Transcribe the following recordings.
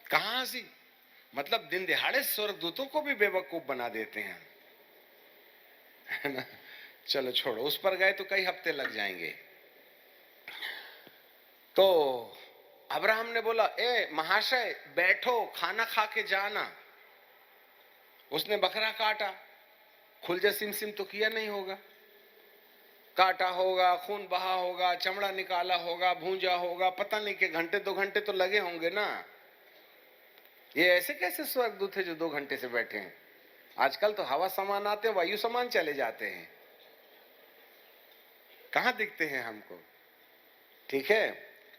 कहां सी, मतलब दिन दिहाड़े स्वर्गदूतों को भी बेवकूफ बना देते हैं, है ना। चलो छोड़ो, उस पर गए तो कई हफ्ते लग जाएंगे। तो अब्राहम ने बोला, ए महाशय बैठो, खाना खा के जाना। उसने बकरा काटा, खुलजा सिम सिम तो किया नहीं होगा, काटा होगा, खून बहा होगा, चमड़ा निकाला होगा, भूंजा होगा, पता नहीं कि घंटे 2 घंटे तो लगे होंगे ना। ये ऐसे कैसे स्वर्गदूत है जो 2 घंटे से बैठे हैं? आजकल तो हवा समान आते हैं, वायु समान चले जाते हैं, कहां दिखते हैं हमको। ठीक है,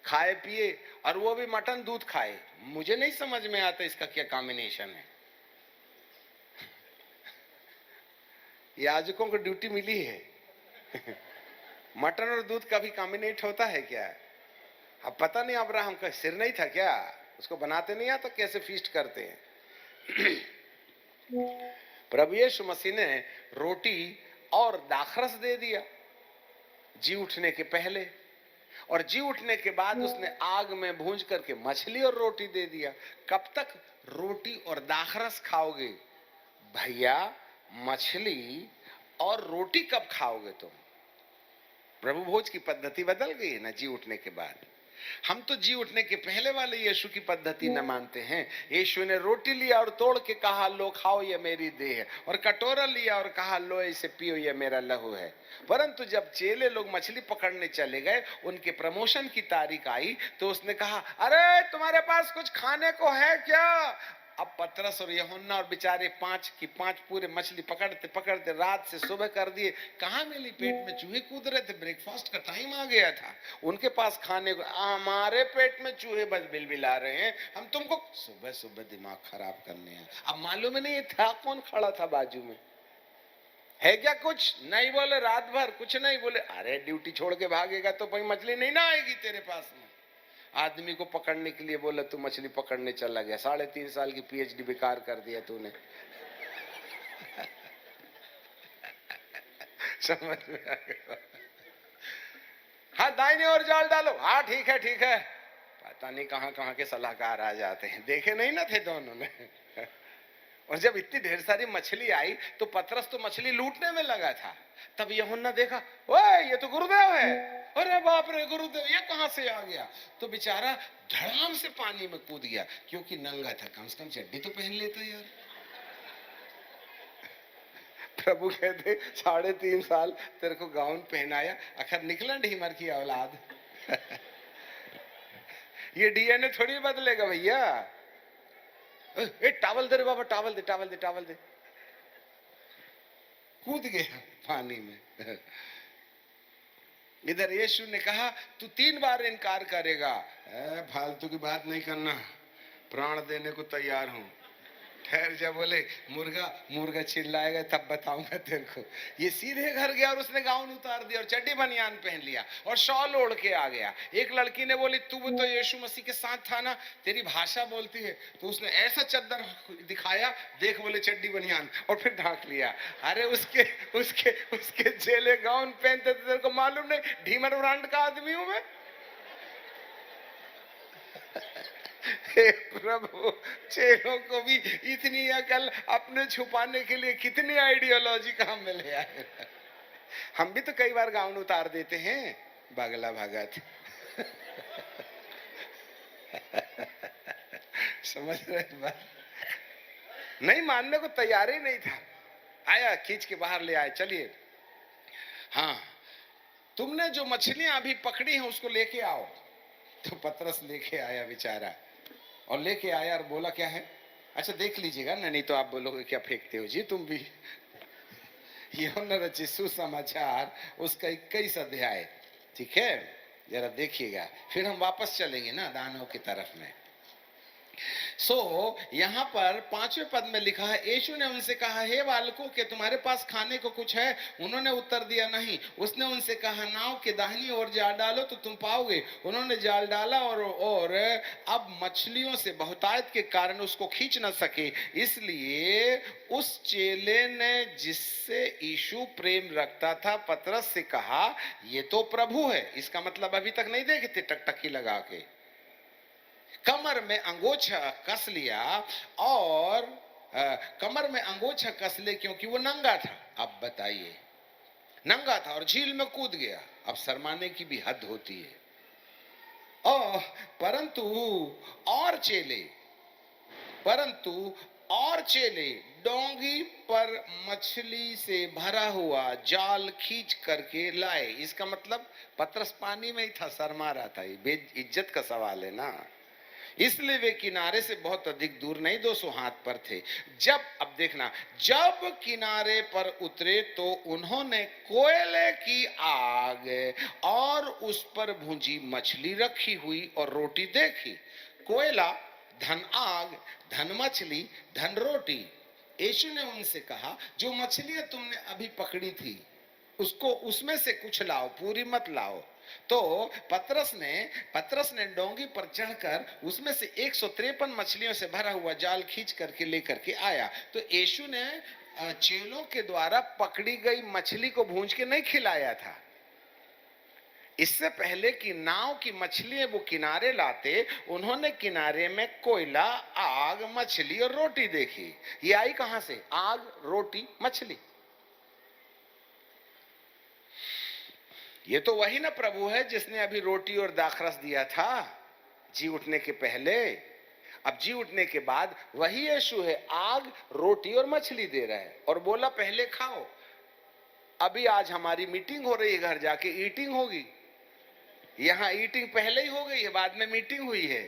खाए पिए, और वो भी मटन दूध खाए। मुझे नहीं समझ में आता इसका क्या कॉम्बिनेशन है। याजकों को ड्यूटी मिली है मटन और दूध का भी कॉम्बिनेट होता है क्या? अब पता नहीं, अब्राहम का सिर नहीं था क्या? उसको बनाते नहीं आता कैसे फीस्ट करते हैं प्रभु यीशु मसीह ने रोटी और दाखरस दे दिया जी उठने के पहले, और जी उठने के बाद उसने आग में भूंज करके मछली और रोटी दे दिया। कब तक रोटी और दाखरस खाओगे भैया? मछली और रोटी कब खाओगे तुम? प्रभु भोज की पद्धति बदल गई है ना जी उठने के बाद। हम तो जी उठने के पहले वाले यीशु की पद्धति न मानते हैं। यीशु ने रोटी लिया और तोड़ के कहा, लो खाओ ये मेरी देह है, और कटोरा लिया और कहा, लो इसे पियो ये मेरा लहू है। परंतु जब चेले लोग मछली पकड़ने चले गए, उनके प्रमोशन की तारीख आई, तो उसने कहा, अरे तुम्हारे पास कुछ खाने को है क्या? अब पतरस और यूहन्ना और बेचारे 5 की 5 पूरे मछली पकड़ते पकड़ते रात से सुबह कर दिए। कहां मिली? पेट में चूहे कूद रहे थे, ब्रेकफास्ट का टाइम आ गया था, उनके पास खाने को। हमारे पेट में चूहे बस बिलबिला रहे हैं, हम तुमको सुबह सुबह दिमाग खराब करने हैं। अब मालूम ही नहीं था कौन खड़ा था बाजू में, है क्या कुछ नहीं बोले। रात भर कुछ नहीं बोले। अरे ड्यूटी छोड़ के भागेगा तो भाई मछली नहीं ना आएगी तेरे पास में। आदमी को पकड़ने के लिए बोला, तू मछली पकड़ने चला गया। 3.5 साल की पीएचडी बेकार कर दिया तूने समझ में आ गया? हाँ दाहिने ओर जाल डालो, हाँ ठीक है ठीक है। पता नहीं कहां कहां के सलाहकार आ जाते हैं, देखे नहीं ना थे दोनों ने और जब इतनी ढेर सारी मछली आई तो पतरस तो मछली लूटने में लगा था। तब यूहन्ना देखा, ओए ये तो गुरुदेव है। अरे बाप रे, गुरुदेव ये कहां से आ गया? तो बेचारा धड़ाम से पानी में कूद गया, क्योंकि नंगा था, कम से कम चड्डी तो पहन लेता यार। प्रभु कहते 3.5 साल तेरे को गाउन पहनाया, आखिर निकला ढीमर की औलाद ये डीएनए थोड़ी बदलेगा भैया। ए टावल दे रे बाबा, टावल दे टावल दे टावल दे। कूद गया पानी में। इधर यीशु ने कहा, तू 3 बार इनकार करेगा। फालतू की बात नहीं करना, प्राण देने को तैयार हूं। ठहर जा, बोले मुर्गा मुर्गा चिल्लाएगा तब बताऊंगा तेरे को। ये सीधे घर गया और उसने गाउन उतार दिया और चड्डी बनियान पहन लिया और शॉल ओढ़ के आ गया। एक लड़की ने बोली, तू तो यीशु मसीह के साथ था ना, तेरी भाषा बोलती है। तो उसने ऐसा चद्दर दिखाया, देख बोले चड्डी बनियान, और फिर ढांक लिया। अरे उसके उसके उसके चेले गाउन पहनते थे, तेरे को मालूम नहीं ढीमर ब्रांड का आदमी हूं मैं हे प्रभु, चेलों को भी इतनी अकल अपने छुपाने के लिए कितनी आइडियोलॉजी काम में ले आए। हम भी तो कई बार गाउन उतार देते हैं, बागला भगत समझ रहे बात? नहीं मानने को तैयार ही नहीं था। आया खींच के बाहर ले आए, चलिए हाँ तुमने जो मछलियां अभी पकड़ी हैं उसको लेके आओ। तो पतरस लेके आया बेचारा, और लेके आया और बोला, क्या है? अच्छा देख लीजिएगा ना, नहीं तो आप बोलोगे क्या फेंकते हो जी तुम भी यूहन्ना रचित सुसमाचार उसका 21 अध्याय, ठीक है, जरा देखिएगा, फिर हम वापस चलेंगे ना दानव की तरफ में। यहाँ पर 5वें पद में लिखा है, यीशु ने उनसे कहा, हे बालकों, के तुम्हारे पास खाने को कुछ है? उन्होंने उत्तर दिया, नहीं। उसने उनसे कहा, नाव के दाहिनी ओर जाल डालो तो तुम पाओगे। उन्होंने जाल डाला और अब मछलियों से बहुतायत के कारण उसको खींच न सके। इसलिए उस चेले ने जिससे यीशु प्रेम रखता था पतरस से कहा, ये तो प्रभु है। इसका मतलब अभी तक नहीं देखे थे टकटकी लगा के, कमर में अंगोछा कस लिया और कमर में अंगोछा कस ले क्योंकि वो नंगा था। अब बताइए, नंगा था और झील में कूद गया। अब शर्माने की भी हद होती है। और परंतु और चेले डोंगी पर मछली से भरा हुआ जाल खींच करके लाए। इसका मतलब पतरस पानी में ही था, शर्मा रहा था। ये बेइज्जत का सवाल है ना, इसलिए वे किनारे से बहुत अधिक दूर नहीं, 200 हाथ पर थे। अब देखना, जब किनारे पर उतरे तो उन्होंने कोयले की आग और उस पर भुंजी मछली रखी हुई और रोटी देखी। कोयला, धन आग, धन मछली, धन रोटी। यीशु ने उनसे कहा, जो मछलियां तुमने अभी पकड़ी थी उसको उसमें से कुछ लाओ, पूरी मत लाओ। तो पतरस ने डोंगी पर चढ़कर उसमें से 153 मछलियों से भरा हुआ जाल खींच करके लेकर के आया। तो यीशु ने चेलों के द्वारा पकड़ी गई मछली को भूंज के नहीं खिलाया था। इससे पहले कि नाव की मछलियां वो किनारे लाते, उन्होंने किनारे में कोयला, आग, मछली और रोटी देखी। ये आई कहां से? आग, रोटी, मछली। ये तो वही ना प्रभु है जिसने अभी रोटी और दाखरस दिया था जी उठने के पहले। अब जी उठने के बाद वही यीशु है, आग, रोटी और मछली दे रहा है और बोला पहले खाओ। अभी आज हमारी मीटिंग हो रही है, घर जाके ईटिंग होगी। यहां ईटिंग पहले ही हो गई है, बाद में मीटिंग हुई है।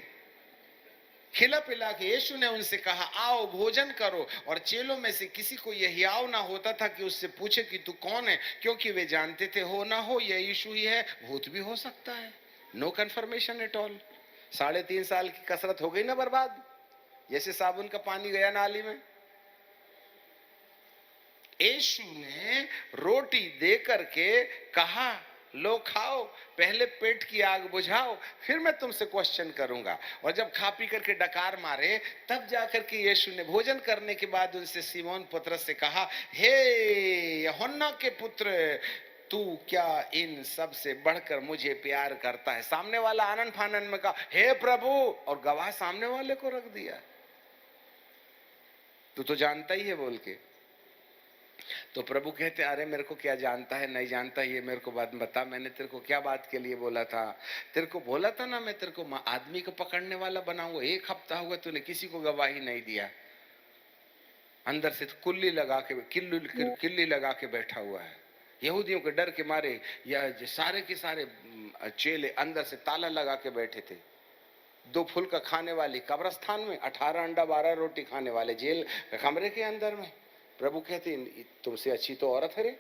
खिला पिला के यीशु ने उनसे कहा, आओ भोजन करो। और चेलों में से किसी को यह हियाव ना होता था कि उससे पूछे कि तू कौन है, क्योंकि वे जानते थे हो ना हो यह यीशु ही है, भूत भी हो सकता है। No confirmation at all. 3.5 साल की कसरत हो गई ना बर्बाद, जैसे साबुन का पानी गया नाली में। यीशु ने रोटी दे करके कहा, लो खाओ, पहले पेट की आग बुझाओ, फिर मैं तुमसे क्वेश्चन करूंगा। और जब खा पी करके डकार मारे, तब जाकर के यीशु ने भोजन करने के बाद उनसे सिमोन पतरस से कहा, हे यूहन्ना के पुत्र, तू क्या इन सब से बढ़कर मुझे प्यार करता है? सामने वाला आनंद फानन में कहा, हे प्रभु, और गवाह सामने वाले को रख दिया। तू तो जानता ही है बोल के। तो प्रभु कहते, अरे मेरे को क्या जानता है नहीं जानता, ये मेरे को बात बता, मैंने तेरे को क्या बात के लिए बोला था? तेरे को बोला था ना मैं तेरे को आदमी को पकड़ने वाला बनाऊंगा। 1 हफ्ता हुआ तूने किसी को गवाही नहीं दिया। अंदर से किल्ली लगा के बैठा हुआ है। यहूदियों के डर के मारे या सारे के सारे चेले अंदर से ताला लगा के बैठे थे। 2 फुल्का खाने वाली कब्रस्तान में, 18 अंडा 12 रोटी खाने वाले जेल कमरे के अंदर में। प्रभु कहते, तुमसे अच्छी तो औरत है रे,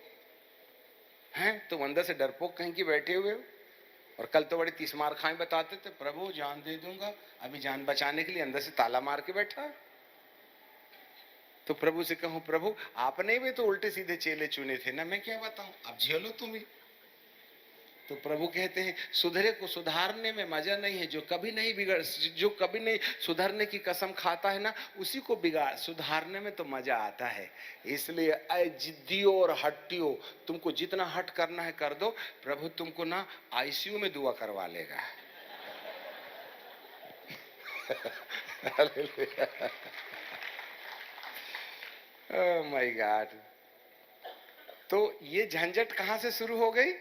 हैं? तुम अंदर से डरपोक कहीं की बैठे हुए हो। और कल तो बड़ी 30 मार खाएं बताते थे, प्रभु जान दे दूंगा, अभी जान बचाने के लिए अंदर से ताला मार के बैठा। तो प्रभु से कहूं, प्रभु आपने भी तो उल्टे सीधे चेले चुने थे ना, मैं क्या बताऊं, अब झेलो तुम ही। तो प्रभु कहते हैं, सुधरे को सुधारने में मजा नहीं है। जो कभी नहीं सुधरने की कसम खाता है ना, उसी को सुधारने में तो मजा आता है। इसलिए ऐ जिद्दियों और हट्टियों, तुमको जितना हट करना है कर दो, प्रभु तुमको ना आईसीयू में दुआ करवा लेगा। Oh my God. तो ये झंझट कहां से शुरू हो गई?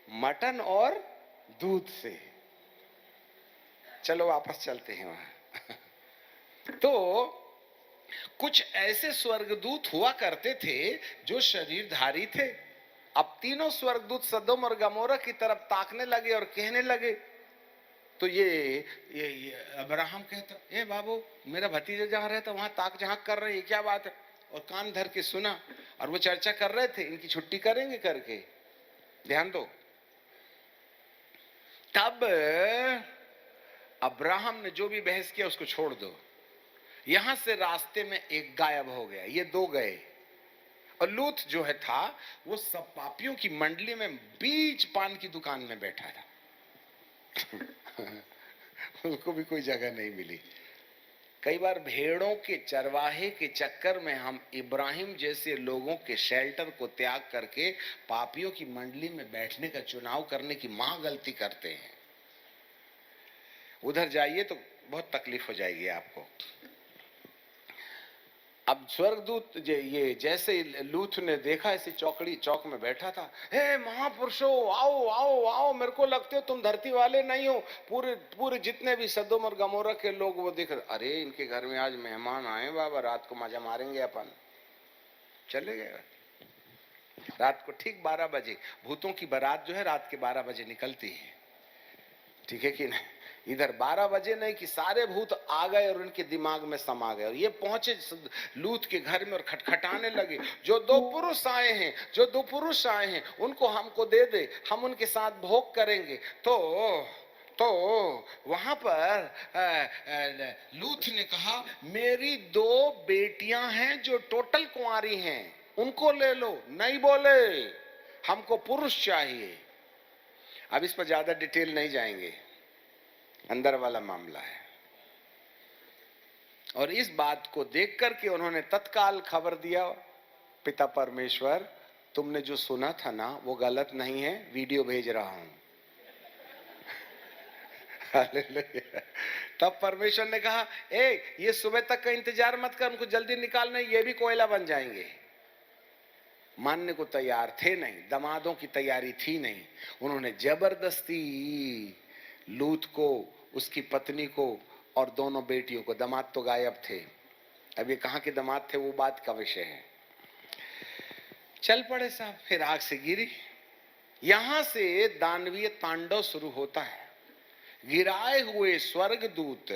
मटन और दूध से। चलो वापस चलते हैं वहां। तो कुछ ऐसे स्वर्गदूत हुआ करते थे जो शरीरधारी थे। अब तीनों स्वर्गदूत सदोम और गमोरा की तरफ ताकने लगे और कहने लगे। तो ये अब्राहम कहता, ए बाबू, मेरा भतीजा जहां रहता वहां ताक झांक कर रहे, क्या बात है? और कान धर के सुना, और वो चर्चा कर रहे थे इनकी छुट्टी करेंगे करके। ध्यान दो। तब अब्राहम ने जो भी बहस किया उसको छोड़ दो। यहां से रास्ते में एक गायब हो गया, ये 2 गए। और लूत जो है था, वो सब पापियों की मंडली में बीच पान की दुकान में बैठा था। उसको भी कोई जगह नहीं मिली। कई बार भेड़ों के चरवाहे के चक्कर में हम इब्राहिम जैसे लोगों के शेल्टर को त्याग करके पापियों की मंडली में बैठने का चुनाव करने की महागलती करते हैं। उधर जाइए तो बहुत तकलीफ हो जाएगी आपको। अब स्वर्गदूत ये जैसे लूथ ने देखा, ऐसे चौक में बैठा था, हे महापुरुषों, आओ आओ आओ, मेरे को लगते हो तुम धरती वाले नहीं हो। पूरे पूरे जितने भी सदोम और गमोरा के लोग वो देख, अरे इनके घर में आज मेहमान आए बाबा, रात को मजा मारेंगे अपन। चले गए। रात को ठीक 12 बजे, भूतों की बारात जो है रात के 12 बजे निकलती है, ठीक है कि नहीं। इधर 12 बजे नहीं कि सारे भूत आ गए और उनके दिमाग में समा गए, और ये पहुंचे लूत के घर में और खटखटाने लगे, जो दो पुरुष आए हैं उनको हमको दे दे, हम उनके साथ भोग करेंगे। तो वहां पर लूत ने कहा, मेरी 2 बेटियां हैं जो टोटल कुंवारी हैं, उनको ले लो। नहीं बोले, हमको पुरुष चाहिए। अब इस पर ज्यादा डिटेल नहीं जाएंगे, अंदर वाला मामला है। और इस बात को देख करके उन्होंने तत्काल खबर दिया, पिता परमेश्वर, तुमने जो सुना था ना वो गलत नहीं है, वीडियो भेज रहा हूं। तब परमेश्वर ने कहा, ये सुबह तक का इंतजार मत कर, उनको जल्दी निकालना, ये भी कोयला बन जाएंगे। मानने को तैयार थे नहीं, दामादों की तैयारी थी नहीं। उन्होंने जबरदस्ती लूत को, उसकी पत्नी को और दोनों बेटियों को, दामाद तो गायब थे, अब ये कहां के दामाद थे वो बात का विषय है। चल पड़े साहब, फिर आग से गिरी। यहां से दानवीय तांडव शुरू होता है। गिराए हुए स्वर्गदूत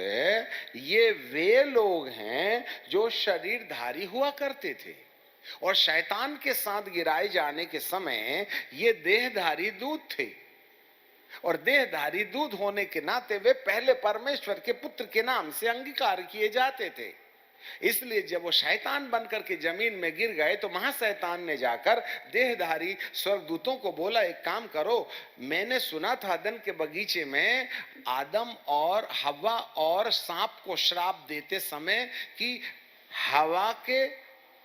ये वे लोग हैं जो शरीरधारी हुआ करते थे, और शैतान के साथ गिराए जाने के समय ये देहधारी दूत थे, और देहधारी दूत होने के नाते वे पहले परमेश्वर के पुत्र के नाम से अंगीकार किए जाते थे। इसलिए जब वो शैतान बनकर के जमीन में गिर गए तो महाशैतान ने जाकर देहधारी स्वर्गदूतों को बोला, एक काम करो, मैंने सुना था अदन के बगीचे में आदम और हवा और सांप को श्राप देते समय कि हवा के,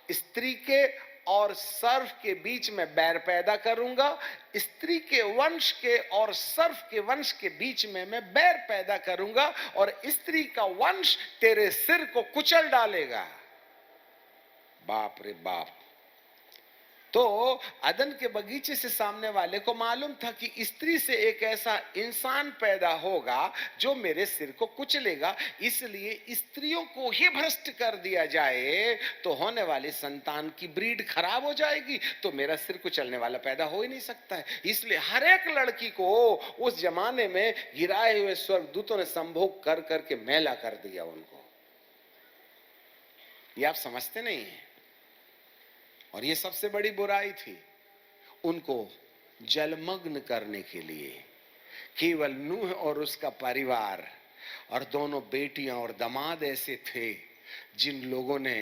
स्त्री के और सर्फ के बीच में बैर पैदा करूंगा, स्त्री के वंश के और सर्फ के वंश के बीच में मैं बैर पैदा करूंगा, और स्त्री का वंश तेरे सिर को कुचल डालेगा। बाप रे बाप। तो अदन के बगीचे से सामने वाले को मालूम था कि स्त्री से एक ऐसा इंसान पैदा होगा जो मेरे सिर को कुचलेगा, इसलिए स्त्रियों को ही भ्रष्ट कर दिया जाए तो होने वाली संतान की ब्रीड खराब हो जाएगी, तो मेरा सिर कुचलने वाला पैदा हो ही नहीं सकता है। इसलिए हर एक लड़की को उस जमाने में गिराए हुए स्वर्गदूतों ने संभोग कर करके मैला कर दिया उनको। ये आप समझते नहीं है। और ये सबसे बड़ी बुराई थी, उनको जलमग्न करने के लिए केवल नूह और उसका परिवार और दोनों बेटियां और दामाद ऐसे थे जिन लोगों ने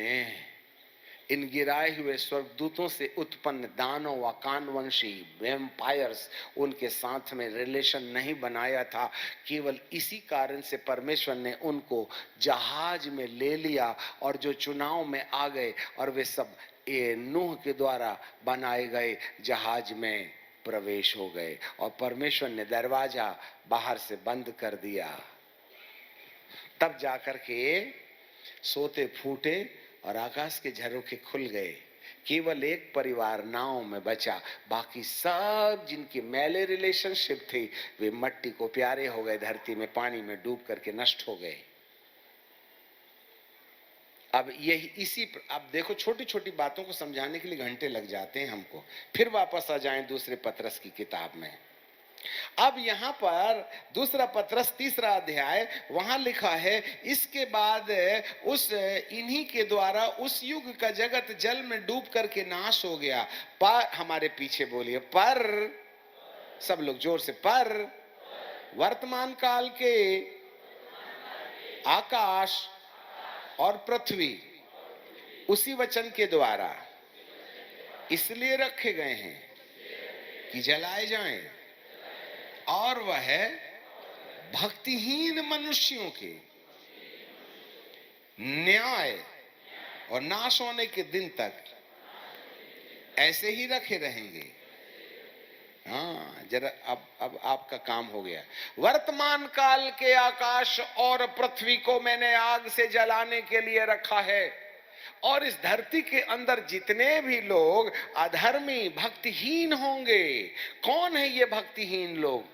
इन गिराए हुए स्वर्गदूतों से उत्पन्न दानव, अकानवंशी, वैम्पायर्स, उनके साथ में रिलेशन नहीं बनाया था। केवल इसी कारण से परमेश्वर ने उनको जहाज में ले लिया, और जो चुनाव में आ गए और वे सब ये नूह के द्वारा बनाए गए जहाज में प्रवेश हो गए, और परमेश्वर ने दरवाजा बाहर से बंद कर दिया। तब जाकर के सोते फूटे और आकाश के झरोखे खुल गए। केवल एक परिवार नाव में बचा, बाकी सब जिनके मैले रिलेशनशिप थे वे मट्टी को प्यारे हो गए, धरती में पानी में डूब करके नष्ट हो गए। अब यही इसी अब देखो, छोटी छोटी बातों को समझाने के लिए घंटे लग जाते हैं हमको। फिर वापस आ जाएं दूसरे पतरस की किताब में। अब यहाँ पर दूसरा पतरस 3रा अध्याय, वहां लिखा है, इसके बाद उस इन्हीं के द्वारा उस युग का जगत जल में डूब करके नाश हो गया। पर हमारे पीछे बोलिए, पर सब लोग जोर से, पर वर्तमान काल के आकाश और पृथ्वी उसी वचन के द्वारा इसलिए रखे गए हैं कि जलाए जाएं, और वह भक्तिहीन मनुष्यों के न्याय और नाश होने के दिन तक ऐसे ही रखे रहेंगे। हाँ, जरा अब आपका काम हो गया। वर्तमान काल के आकाश और पृथ्वी को मैंने आग से जलाने के लिए रखा है, और इस धरती के अंदर जितने भी लोग अधर्मी भक्तिहीन होंगे। कौन है ये भक्तिहीन लोग?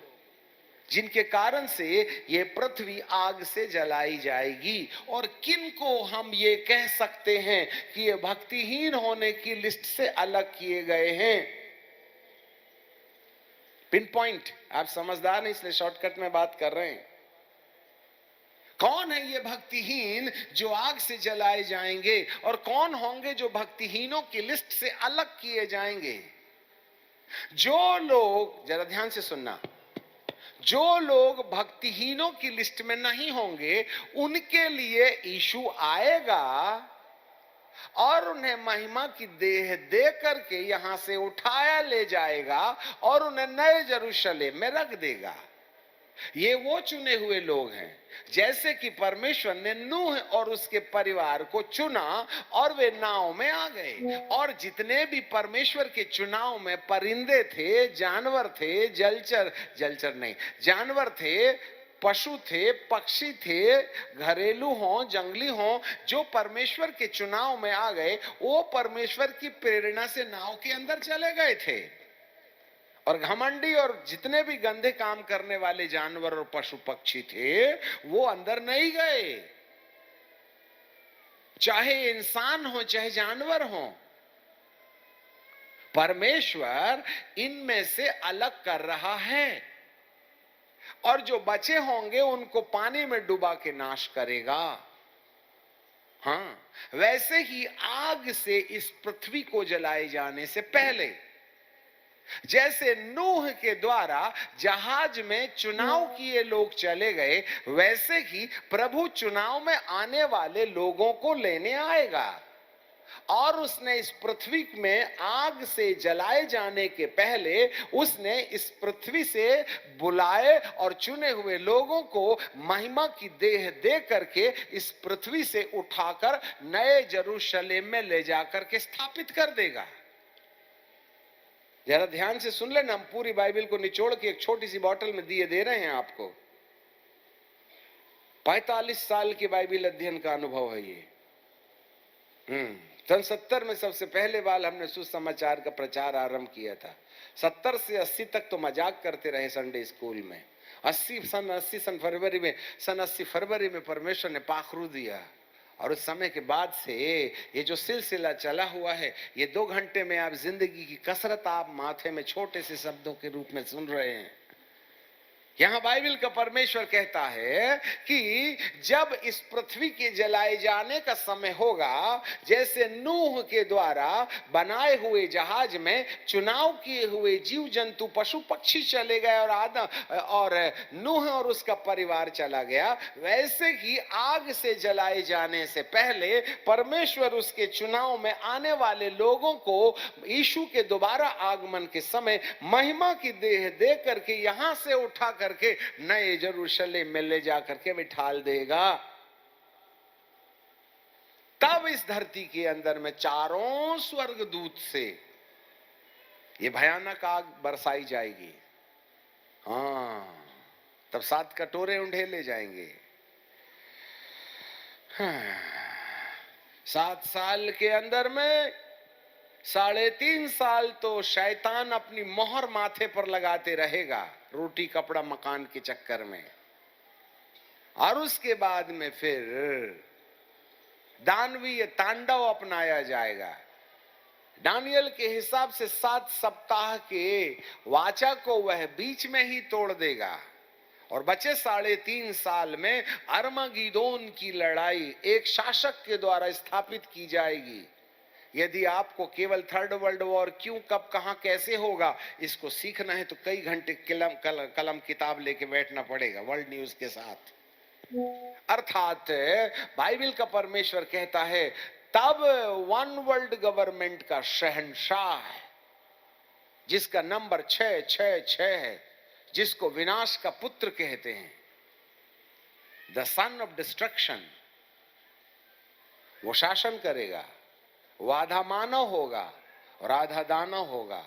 जिनके कारण से ये पृथ्वी आग से जलाई जाएगी। और किनको हम ये कह सकते हैं कि ये भक्तिहीन होने की लिस्ट से अलग किए गए हैं? पिन पॉइंट, आप समझदार हैं इसलिए शॉर्टकट में बात कर रहे हैं। कौन है ये भक्तिहीन जो आग से जलाए जाएंगे, और कौन होंगे जो भक्तिहीनों की लिस्ट से अलग किए जाएंगे? जो लोग, जरा ध्यान से सुनना, जो लोग भक्तिहीनों की लिस्ट में नहीं होंगे, उनके लिए यीशु आएगा और उन्हें महिमा की देह दे करके यहां से उठाया ले जाएगा और उन्हें नए यरूशलेम में रख देगा। ये वो चुने हुए लोग हैं, जैसे कि परमेश्वर ने नूह और उसके परिवार को चुना और वे नाव में आ गए। और जितने भी परमेश्वर के चुनाव में परिंदे थे, जानवर थे, जलचर नहीं, जानवर थे, पशु थे, पक्षी थे, घरेलू हो, जंगली हो, जो परमेश्वर के चुनाव में आ गए, वो परमेश्वर की प्रेरणा से नाव के अंदर चले गए थे। और घमंडी और जितने भी गंदे काम करने वाले जानवर और पशु पक्षी थे, वो अंदर नहीं गए। चाहे इंसान हो चाहे जानवर हो, परमेश्वर इनमें से अलग कर रहा है, और जो बचे होंगे उनको पानी में डुबा के नाश करेगा। हाँ, वैसे ही आग से इस पृथ्वी को जलाए जाने से पहले, जैसे नूह के द्वारा जहाज में चुनाव किए लोग चले गए, वैसे ही प्रभु चुनाव में आने वाले लोगों को लेने आएगा। और उसने इस पृथ्वी में आग से जलाए जाने के पहले उसने इस पृथ्वी से बुलाए और चुने हुए लोगों को महिमा की देह दे करके इस पृथ्वी से उठाकर नए यरूशलेम में ले जाकर के स्थापित कर देगा। जरा ध्यान से सुन लेना, हम पूरी बाइबल को निचोड़ के एक छोटी सी बोतल में दिए दे रहे हैं आपको। 45 साल की बाइबल अध्ययन का अनुभव है ये। सन 70 में सबसे पहले बार हमने सुसमाचार का प्रचार आरंभ किया था। 70 से 80 तक तो मजाक करते रहे संडे स्कूल में। सन 80 फरवरी में परमेश्वर ने पाखरू दिया, और उस समय के बाद से ये जो सिलसिला चला हुआ है, ये 2 घंटे में आप जिंदगी की कसरत आप माथे में छोटे से शब्दों के रूप में सुन रहे हैं। यहां बाइबल का परमेश्वर कहता है कि जब इस पृथ्वी के जलाए जाने का समय होगा, जैसे नूह के द्वारा बनाए हुए जहाज में चुनाव किए हुए जीव जंतु पशु पक्षी चले गए और आदम और नूह और उसका परिवार चला गया, वैसे ही आग से जलाए जाने से पहले परमेश्वर उसके चुनाव में आने वाले लोगों को यीशु के दोबारा आगमन के समय महिमा की देह दे करके यहां से उठा करके नए यरूशलेम में ले जाकर के बिठाल देगा। तब इस धरती के अंदर में चारों स्वर्गदूत से ये भयानक आग बरसाई जाएगी। हाँ, तब 7 कटोरे उंडेले जाएंगे। 7 साल के अंदर में 3.5 साल तो शैतान अपनी मोहर माथे पर लगाते रहेगा, रोटी कपड़ा मकान के चक्कर में। और उसके बाद में फिर दानवीय तांडव अपनाया जाएगा। दानियल के हिसाब से 7 सप्ताह के वाचा को वह बीच में ही तोड़ देगा, और बचे 3.5 साल में अरमगीदोन की लड़ाई एक शासक के द्वारा स्थापित की जाएगी। यदि आपको केवल 3rd वर्ल्ड वॉर क्यों, कब, कहां, कैसे होगा इसको सीखना है तो कई घंटे कलम किताब लेके बैठना पड़ेगा वर्ल्ड न्यूज के साथ। अर्थात बाइबल का परमेश्वर कहता है तब 1 वर्ल्ड गवर्नमेंट का शहंशाह है, जिसका नंबर 666 है, जिसको विनाश का पुत्र कहते हैं, द सन ऑफ डिस्ट्रक्शन, वो शासन करेगा। वो आधा मानव होगा और आधा दानव होगा,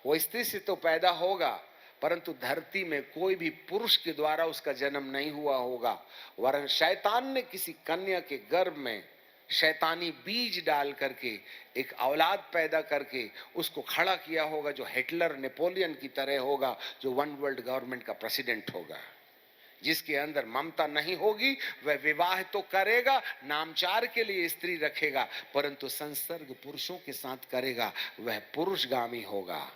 वो स्त्री से तो पैदा होगा, परंतु धरती में कोई भी पुरुष के द्वारा उसका जन्म नहीं हुआ होगा, वरन शैतान ने किसी कन्या के गर्भ में शैतानी बीज डाल करके एक औलाद पैदा करके उसको खड़ा किया होगा, जो हिटलर नेपोलियन की तरह होगा, जो वन वर्ल्ड गवर्नमेंट का प्रेसिडेंट होगा। जिसके अंदर ममता नहीं होगी वह विवाह तो करेगा, नामचार के लिए स्त्री रखेगा, परंतु संसर्ग पुरुषों के साथ करेगा, वह पुरुषगामी होगा।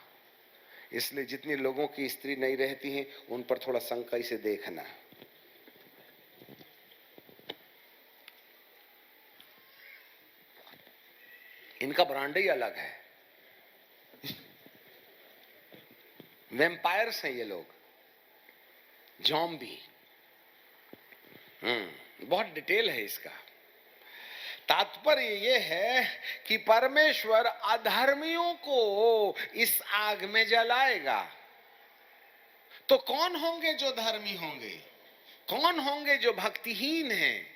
इसलिए जितने लोगों की स्त्री नहीं रहती हैं उन पर थोड़ा संकट से देखना। इनका ब्रांड ही अलग है। वैम्पायर्स हैं ये लोग, ज़ॉम्बी। बहुत डिटेल है इसका। तात्पर्य ये है कि परमेश्वर अधर्मियों को इस आग में जलाएगा। तो कौन होंगे जो धर्मी होंगे? कौन होंगे जो भक्तिहीन हैं,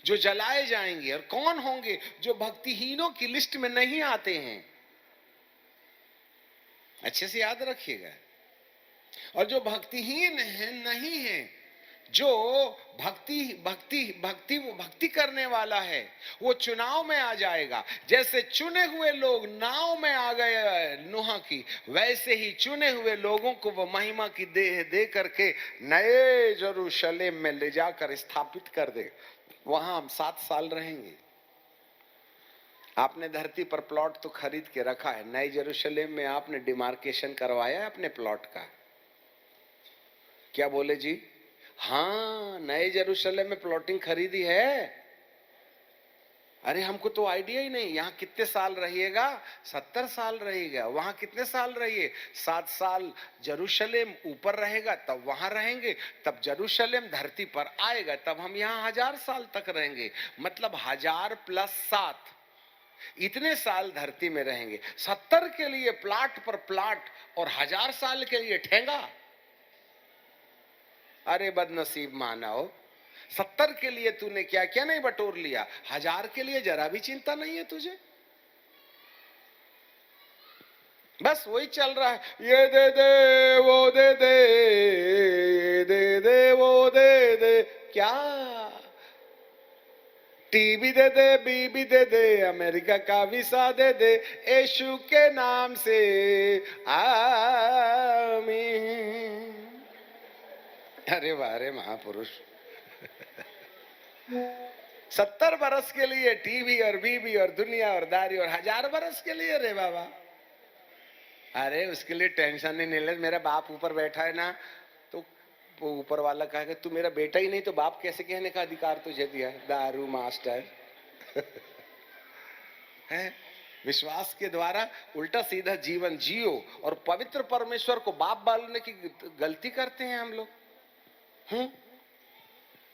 जो जलाए जाएंगे? और कौन होंगे जो भक्तिहीनों की लिस्ट में नहीं आते हैं? अच्छे से याद रखिएगा। और जो भक्तिहीन है, नहीं है, जो भक्ति करने वाला है, वो चुनाव में आ जाएगा। जैसे चुने हुए लोग नाव में आ गए नूह की, वैसे ही चुने हुए लोगों को वो महिमा की देह दे करके नए यरूशलेम में ले जाकर स्थापित कर दे। वहां हम 7 साल रहेंगे। आपने धरती पर प्लॉट तो खरीद के रखा है, नए यरूशलेम में आपने डिमार्केशन करवाया है अपने प्लॉट का? क्या बोले जी? हाँ, नए यरूशलेम में प्लॉटिंग खरीदी है। अरे हमको तो आइडिया ही नहीं। यहाँ कितने साल रहिएगा? 70 साल रहिएगा। वहां कितने साल रहिए? 7 साल यरूशलेम ऊपर रहेगा, तब वहां रहेंगे, तब यरूशलेम धरती पर आएगा, तब हम यहाँ 1000 साल तक रहेंगे। मतलब 1000 + 7, इतने साल धरती में रहेंगे। 70 के लिए प्लाट पर प्लाट और 1000 साल के लिए ठेंगा। अरे बदनसीब मानव, 70 के लिए तूने क्या क्या नहीं बटोर लिया, 1000 के लिए जरा भी चिंता नहीं है तुझे। बस वही चल रहा है, ये दे दे वो दे दे, ये दे दे वो दे दे। क्या टीवी दे दे, बीबी दे दे, अमेरिका का वीसा दे दे, यीशु के नाम से आमीन। अरे वाह रे महापुरुष। 70 बरस के लिए टीवी और बीबी और दुनिया और दारी, और 1000 बरस के लिए रे बाबा। अरे उसके लिए टेंशन नहीं ले, मेरा बाप ऊपर बैठा है ना, तो वो ऊपर वाला कहेगा तू मेरा बेटा ही नहीं तो बाप कैसे कहने का अधिकार तुझे दिया? दारू मास्टर। है विश्वास के द्वारा उल्टा सीधा जीवन जियो, और पवित्र परमेश्वर को बाप बोलने की गलती करते हैं हम लोग।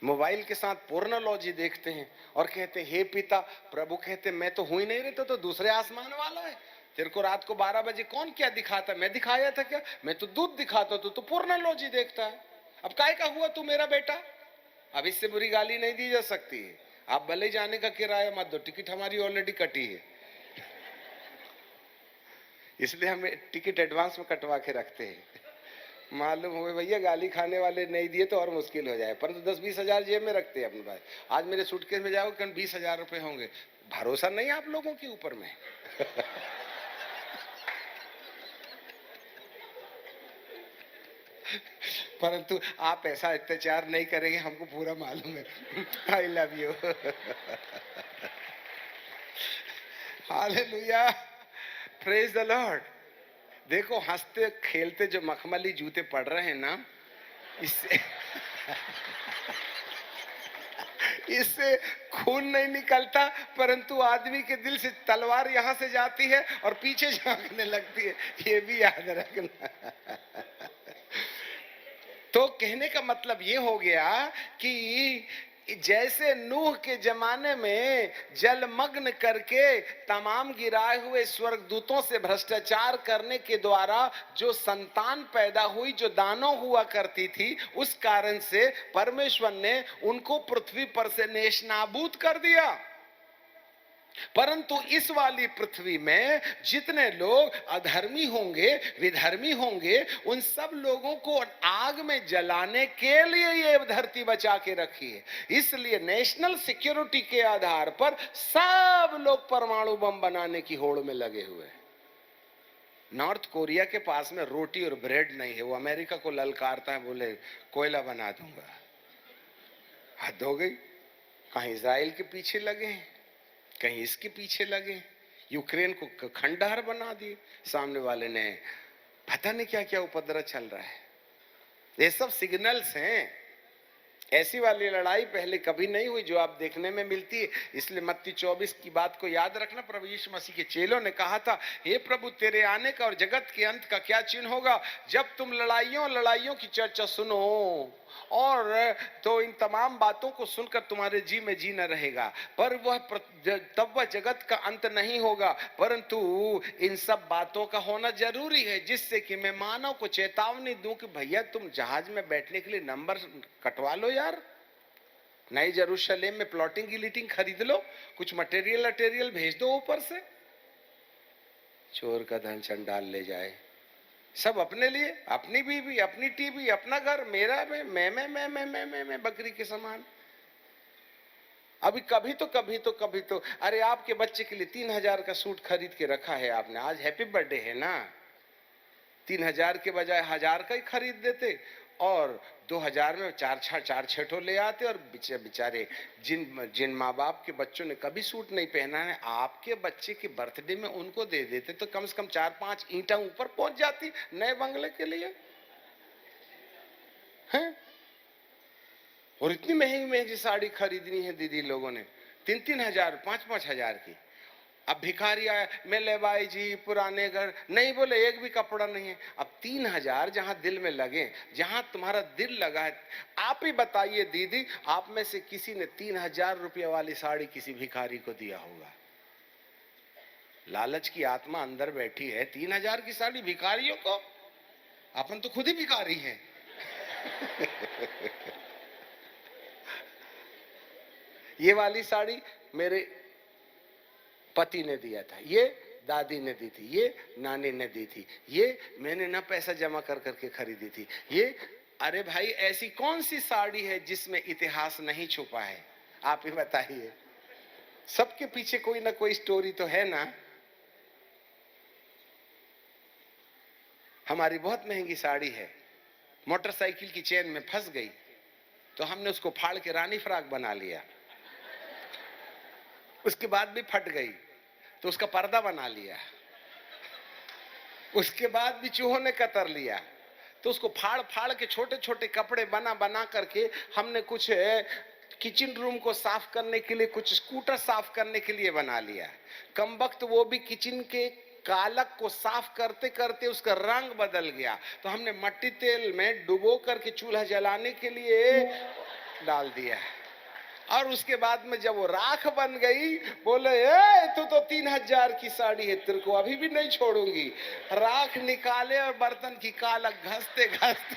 मोबाइल के साथ पोर्नोलॉजी देखते हैं और कहते हैं हे पिता। प्रभु कहते मैं तो हूं ही नहीं रहता, तो दूसरे आसमान वाला है। तेरे को रात को 12 बजे कौन क्या दिखाता? मैं दिखाया था क्या? मैं तो दूध दिखाता, तो पोर्नोलॉजी देखता है। अब काय का हुआ तू मेरा बेटा? अब इससे बुरी गाली नहीं दी जा सकती है। आप भले जाने का किराया मत दो, टिकट हमारी ऑलरेडी कटी है। इसलिए हम टिकट एडवांस में कटवा के रखते हैं। मालूम हुए भैया गाली खाने वाले नहीं दिए तो और मुश्किल हो जाए, परंतु 10-20 हजार जेब में रखते हैं अपने भाई। आज मेरे सूटकेस में जाओ, कल 20,000 रुपए होंगे। भरोसा नहीं आप लोगों के ऊपर में। परंतु आप ऐसा अत्याचार नहीं करेंगे, हमको पूरा मालूम है। I love you. Hallelujah, praise the Lord. देखो हंसते खेलते जो मखमली जूते पड़ रहे हैं ना, इससे इससे खून नहीं निकलता, परंतु आदमी के दिल से तलवार यहां से जाती है और पीछे झांकने लगती है। ये भी याद रखना। तो कहने का मतलब ये हो गया कि जैसे नूह के जमाने में जलमग्न करके तमाम गिराए हुए स्वर्गदूतों से भ्रष्टाचार करने के द्वारा जो संतान पैदा हुई, जो दानव हुआ करती थी, उस कारण से परमेश्वर ने उनको पृथ्वी पर से नेस्तनाबूद कर दिया। परंतु इस वाली पृथ्वी में जितने लोग अधर्मी होंगे, विधर्मी होंगे, उन सब लोगों को आग में जलाने के लिए ये धरती बचा के रखी है। इसलिए नेशनल सिक्योरिटी के आधार पर सब लोग परमाणु बम बनाने की होड़ में लगे हुए हैं। नॉर्थ कोरिया के पास में रोटी और ब्रेड नहीं है, वो अमेरिका को ललकारता है, बोले कोयला बना दूंगा। हद हो गई। कहीं इजराइल के पीछे लगे हैं, कहीं इसके पीछे लगे, यूक्रेन को खंडहर बना दिए। सामने वाले ने पता नहीं क्या क्या उपद्रव चल रहा है। ये सब सिग्नल्स हैं। ऐसी वाली लड़ाई पहले कभी नहीं हुई जो आप देखने में मिलती है। इसलिए मत्ती 24 की बात को याद रखना। प्रभु यीशु मसीह के चेलों ने कहा था, हे प्रभु तेरे आने का और जगत के अंत का क्या चिन्ह होगा? जब तुम लड़ाइयों की चर्चा सुनो और तो इन तमाम बातों को सुनकर तुम्हारे जी में जी न रहेगा, पर तब वह जगत का अंत नहीं होगा। परंतु इन सब बातों का होना जरूरी है, जिससे कि मैं मानव को चेतावनी दूं कि भैया तुम जहाज में बैठने के लिए नंबर कटवा लो यार, नई यरूशलेम में प्लॉटिंग गिलीटिंग खरीद लो, कुछ मटेरियल भेज दो ऊपर से। चोर का धन चंडाल ले जाए, सब अपने लिए, अपनी बीवी, अपनी टीवी, अपना घर, मेरा मैं बकरी के समान। अभी कभी तो अरे आपके बच्चे के लिए 3000 का सूट खरीद के रखा है आपने, आज हैप्पी बर्थडे है ना, 3000 के बजाय 1000 का ही खरीद देते और 2000 में चार छठो ले आते। और बेचारे जिन माँ बाप के बच्चों ने कभी सूट नहीं पहना है, आपके बच्चे के बर्थडे में उनको दे देते तो कम से कम 4-5 ईंटा ऊपर पहुंच जाती नए बंगले के लिए हैं। और इतनी महंगी साड़ी खरीदनी है दीदी लोगों ने, 3-3 हजार 5-5 हजार की। अब भिखारी आया, मेले भाई जी पुराने घर नहीं, बोले एक भी कपड़ा नहीं है। अब 3000 जहां दिल में लगे, जहां तुम्हारा दिल लगा है, आप ही बताइए दीदी, आप में से किसी ने 3000 रुपये वाली साड़ी किसी भिखारी को दिया होगा? लालच की आत्मा अंदर बैठी है। 3000 की साड़ी भिखारियों को, अपन तो खुद ही भिखारी हैं। ये वाली साड़ी मेरे पति ने दिया था, ये दादी ने दी थी, ये नानी ने दी थी, ये मैंने ना पैसा जमा कर करके खरीदी थी, ये। अरे भाई ऐसी कौन सी साड़ी है जिसमें इतिहास नहीं छुपा है? आप ही बताइए। सबके पीछे कोई ना कोई स्टोरी तो है ना। हमारी बहुत महंगी साड़ी है, मोटरसाइकिल की चेन में फंस गई तो हमने उसको फाड़ के रानी फ्रॉक बना लिया। उसके बाद भी फट गई तो उसका पर्दा बना लिया। उसके बाद भी चूहों ने कतर लिया तो उसको फाड़ फाड़ के छोटे छोटे कपड़े बना करके हमने कुछ किचन रूम को साफ करने के लिए, कुछ स्कूटर साफ करने के लिए बना लिया। कम वक्त वो भी किचन के कालक को साफ करते करते उसका रंग बदल गया तो हमने मट्टी तेल में डुबो करके चूल्हा जलाने के लिए डाल दिया। और उसके बाद में जब वो राख बन गई, बोले ए तू तो 3000 की साड़ी है, तेरे को अभी भी नहीं छोड़ूंगी। राख निकाले और बर्तन की कालक घसते घसते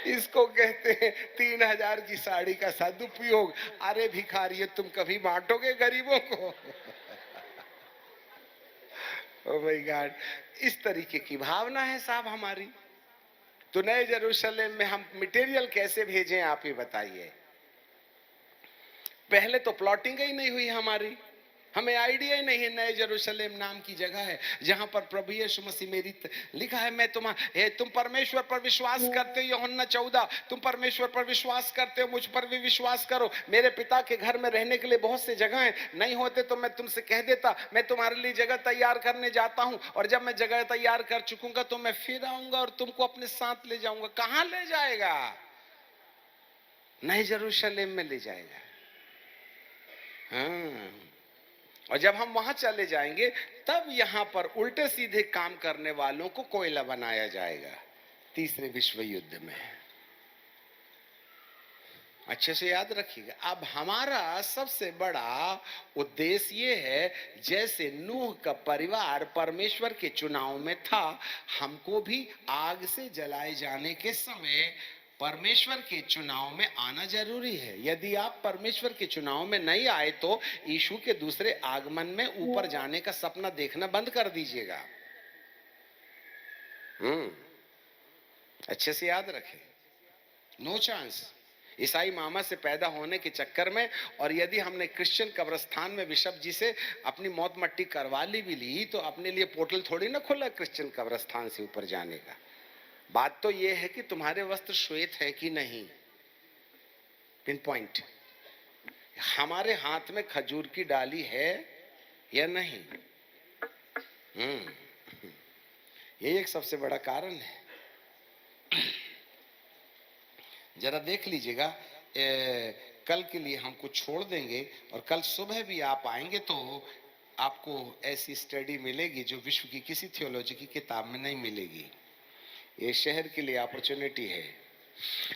इसको कहते हैं 3000 की साड़ी का सदुपयोग। अरे भिखारी, तुम कभी बांटोगे गरीबों को? ओ माय गॉड, इस तरीके की भावना है साहब हमारी। तो नए यरूशलेम में हम मटेरियल कैसे भेजें, आप ही बताइए। पहले तो प्लॉटिंग ही नहीं हुई हमारी, हमें आइडिया ही नहीं है। नए यरूशलेम नाम की जगह है जहां पर प्रभु यीशु मसीह मेरी लिखा है, तुम परमेश्वर पर विश्वास करते हो, यूहन्ना 14, तुम परमेश्वर पर विश्वास करते हो, मुझ पर भी विश्वास करो। मेरे पिता के घर में रहने के लिए बहुत से जगह हैं, नहीं होते तो मैं तुमसे कह देता। मैं तुम्हारे लिए जगह तैयार करने जाता हूं और जब मैं जगह तैयार कर चुकूंगा तो मैं फिर आऊंगा और तुमको अपने साथ ले जाऊंगा। कहां ले जाएगा? नए यरूशलेम में ले जाएगा। हाँ, और जब हम वहां चले जाएंगे तब यहां पर उल्टे सीधे काम करने वालों को कोयला बनाया जाएगा। तीसरे विश्व युद्ध में। अच्छे से याद रखिएगा। अब हमारा सबसे बड़ा उद्देश्य ये है, जैसे नूह का परिवार परमेश्वर के चुनाव में था, हमको भी आग से जलाए जाने के समय परमेश्वर के चुनाव में आना जरूरी है। यदि आप परमेश्वर के चुनाव में नहीं आए तो यीशु के दूसरे आगमन में ऊपर जाने का सपना देखना बंद कर दीजिएगा। अच्छे से याद रखें, नो चांस। ईसाई मामा से पैदा होने के चक्कर में, और यदि हमने क्रिश्चियन कब्रिस्तान में बिशप जी से अपनी मौत मट्टी करवा ली भी ली, तो अपने लिए पोर्टल थोड़ी ना खुला क्रिश्चियन कब्रिस्तान से ऊपर जाने का। बात तो यह है कि तुम्हारे वस्त्र श्वेत है कि नहीं, पिन पॉइंट। हमारे हाथ में खजूर की डाली है या नहीं, ये एक सबसे बड़ा कारण है। जरा देख लीजिएगा, कल के लिए हम कुछ छोड़ देंगे और कल सुबह भी आप आएंगे तो आपको ऐसी स्टडी मिलेगी जो विश्व की किसी थियोलॉजी की किताब में नहीं मिलेगी। ये शहर के लिए अपॉर्चुनिटी है।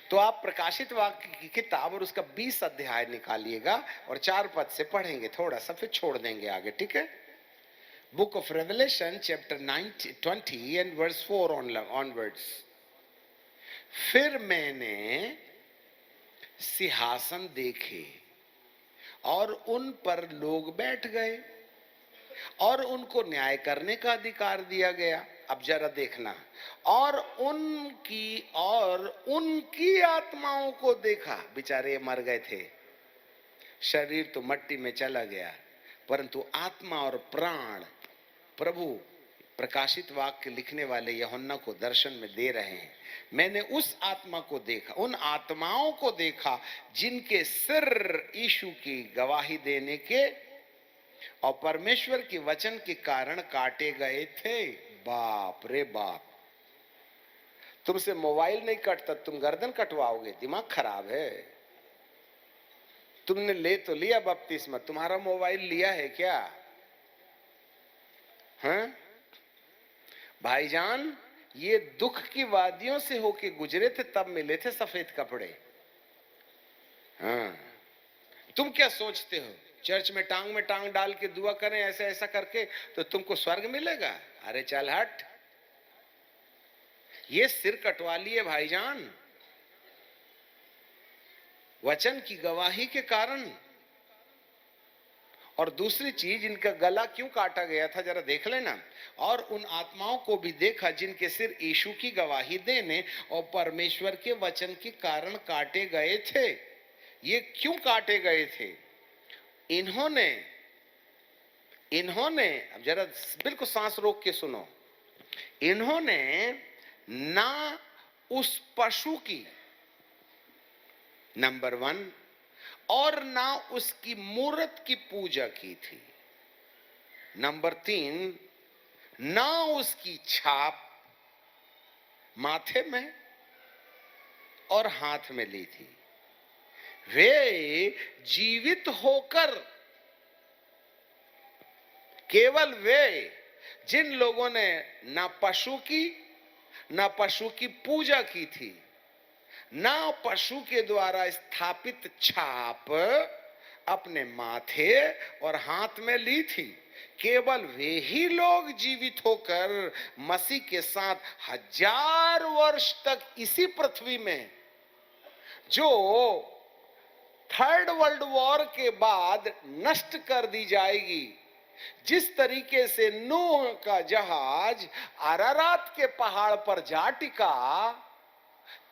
तो आप प्रकाशित वाक्य की किताब और उसका 20 अध्याय निकालिएगा और 4 पद से पढ़ेंगे, थोड़ा सा फिर छोड़ देंगे आगे, ठीक है। Book of Revelation chapter 20 and verse 4 onwards. फिर मैंने सिंहासन देखे और उन पर लोग बैठ गए और उनको न्याय करने का अधिकार दिया गया। अब जरा देखना, और उनकी आत्माओं को देखा। बेचारे मर गए थे, शरीर तो मट्टी में चला गया, परंतु आत्मा और प्राण प्रभु प्रकाशित वाक्य लिखने वाले यूहन्ना को दर्शन में दे रहे हैं। मैंने उस आत्मा को देखा, उन आत्माओं को देखा जिनके सिर यीशु की गवाही देने के और परमेश्वर के वचन के कारण काटे गए थे। बाप रे बाप, तुमसे मोबाइल नहीं कटता, तुम गर्दन कटवाओगे, दिमाग खराब है। तुमने ले तो लिया बपतिस्मा, तुम्हारा मोबाइल लिया है क्या? हैं भाईजान, ये दुख की वादियों से होके गुजरे थे, तब मिले थे सफेद कपड़े। हाँ, तुम क्या सोचते हो चर्च में टांग डाल के दुआ करें ऐसा ऐसा करके तो तुमको स्वर्ग मिलेगा? अरे चल हट, ये सिर कटवा लिए भाईजान वचन की गवाही के कारण। और दूसरी चीज, इनका गला क्यों काटा गया था जरा देख लेना। और उन आत्माओं को भी देखा जिनके सिर यीशु की गवाही देने और परमेश्वर के वचन के कारण काटे गए थे। ये क्यों काटे गए थे? इन्होंने अब जरा बिल्कुल सांस रोक के सुनो, इन्होंने ना उस पशु की, नंबर 1, और ना उसकी मूर्त की पूजा की थी। नंबर 3, ना उसकी छाप माथे में और हाथ में ली थी। वे जीवित होकर, केवल वे जिन लोगों ने ना पशु की पूजा की थी, ना पशु के द्वारा स्थापित छाप अपने माथे और हाथ में ली थी, केवल वे ही लोग जीवित होकर मसीह के साथ 1000 वर्ष तक इसी पृथ्वी में, जो 3rd वर्ल्ड वॉर के बाद नष्ट कर दी जाएगी, जिस तरीके से नूह का जहाज अरारात के पहाड़ पर जा टिका,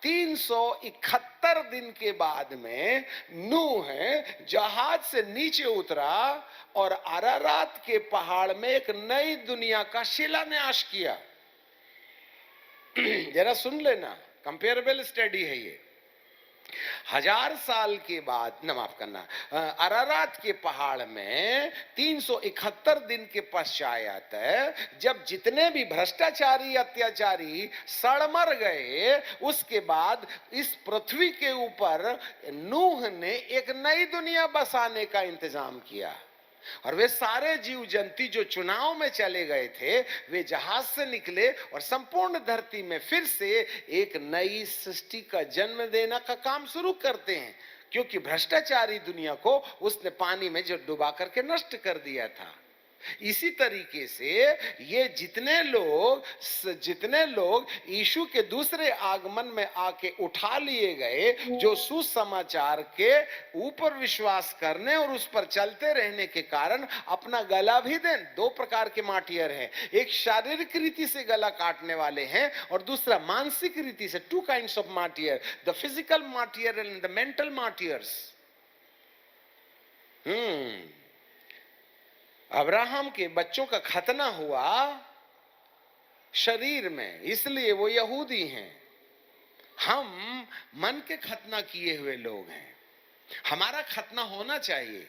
371 दिन के बाद में नूह जहाज से नीचे उतरा और अरारात के पहाड़ में एक नई दुनिया का शिलान्यास किया। जरा सुन लेना, कंपेरेबल स्टडी है ये। 1000 साल के बाद, न माफ करना, अरारात के पहाड़ में 371 दिन के पश्चात जब जितने भी भ्रष्टाचारी अत्याचारी सड़ मर गए, उसके बाद इस पृथ्वी के ऊपर नूह ने एक नई दुनिया बसाने का इंतजाम किया। और वे सारे जीव जंतु जो चुनाव में चले गए थे, वे जहाज से निकले और संपूर्ण धरती में फिर से एक नई सृष्टि का जन्म देना का काम शुरू करते हैं, क्योंकि भ्रष्टाचारी दुनिया को उसने पानी में जो डुबा करके नष्ट कर दिया था। इसी तरीके से ये जितने लोग यीशु के दूसरे आगमन में आके उठा लिए गए, जो सुसमाचार के ऊपर विश्वास करने और उस पर चलते रहने के कारण अपना गला भी दें। दो प्रकार के मार्टियर हैं, एक शारीरिक रीति से गला काटने वाले हैं और दूसरा मानसिक रीति से। Two kinds of martyr, the physical martyr and the mental martyrs. Abraham के बच्चों का खतना हुआ शरीर में, इसलिए वो यहूदी हैं। हम मन के खतना किए हुए लोग हैं। हमारा खतना होना चाहिए।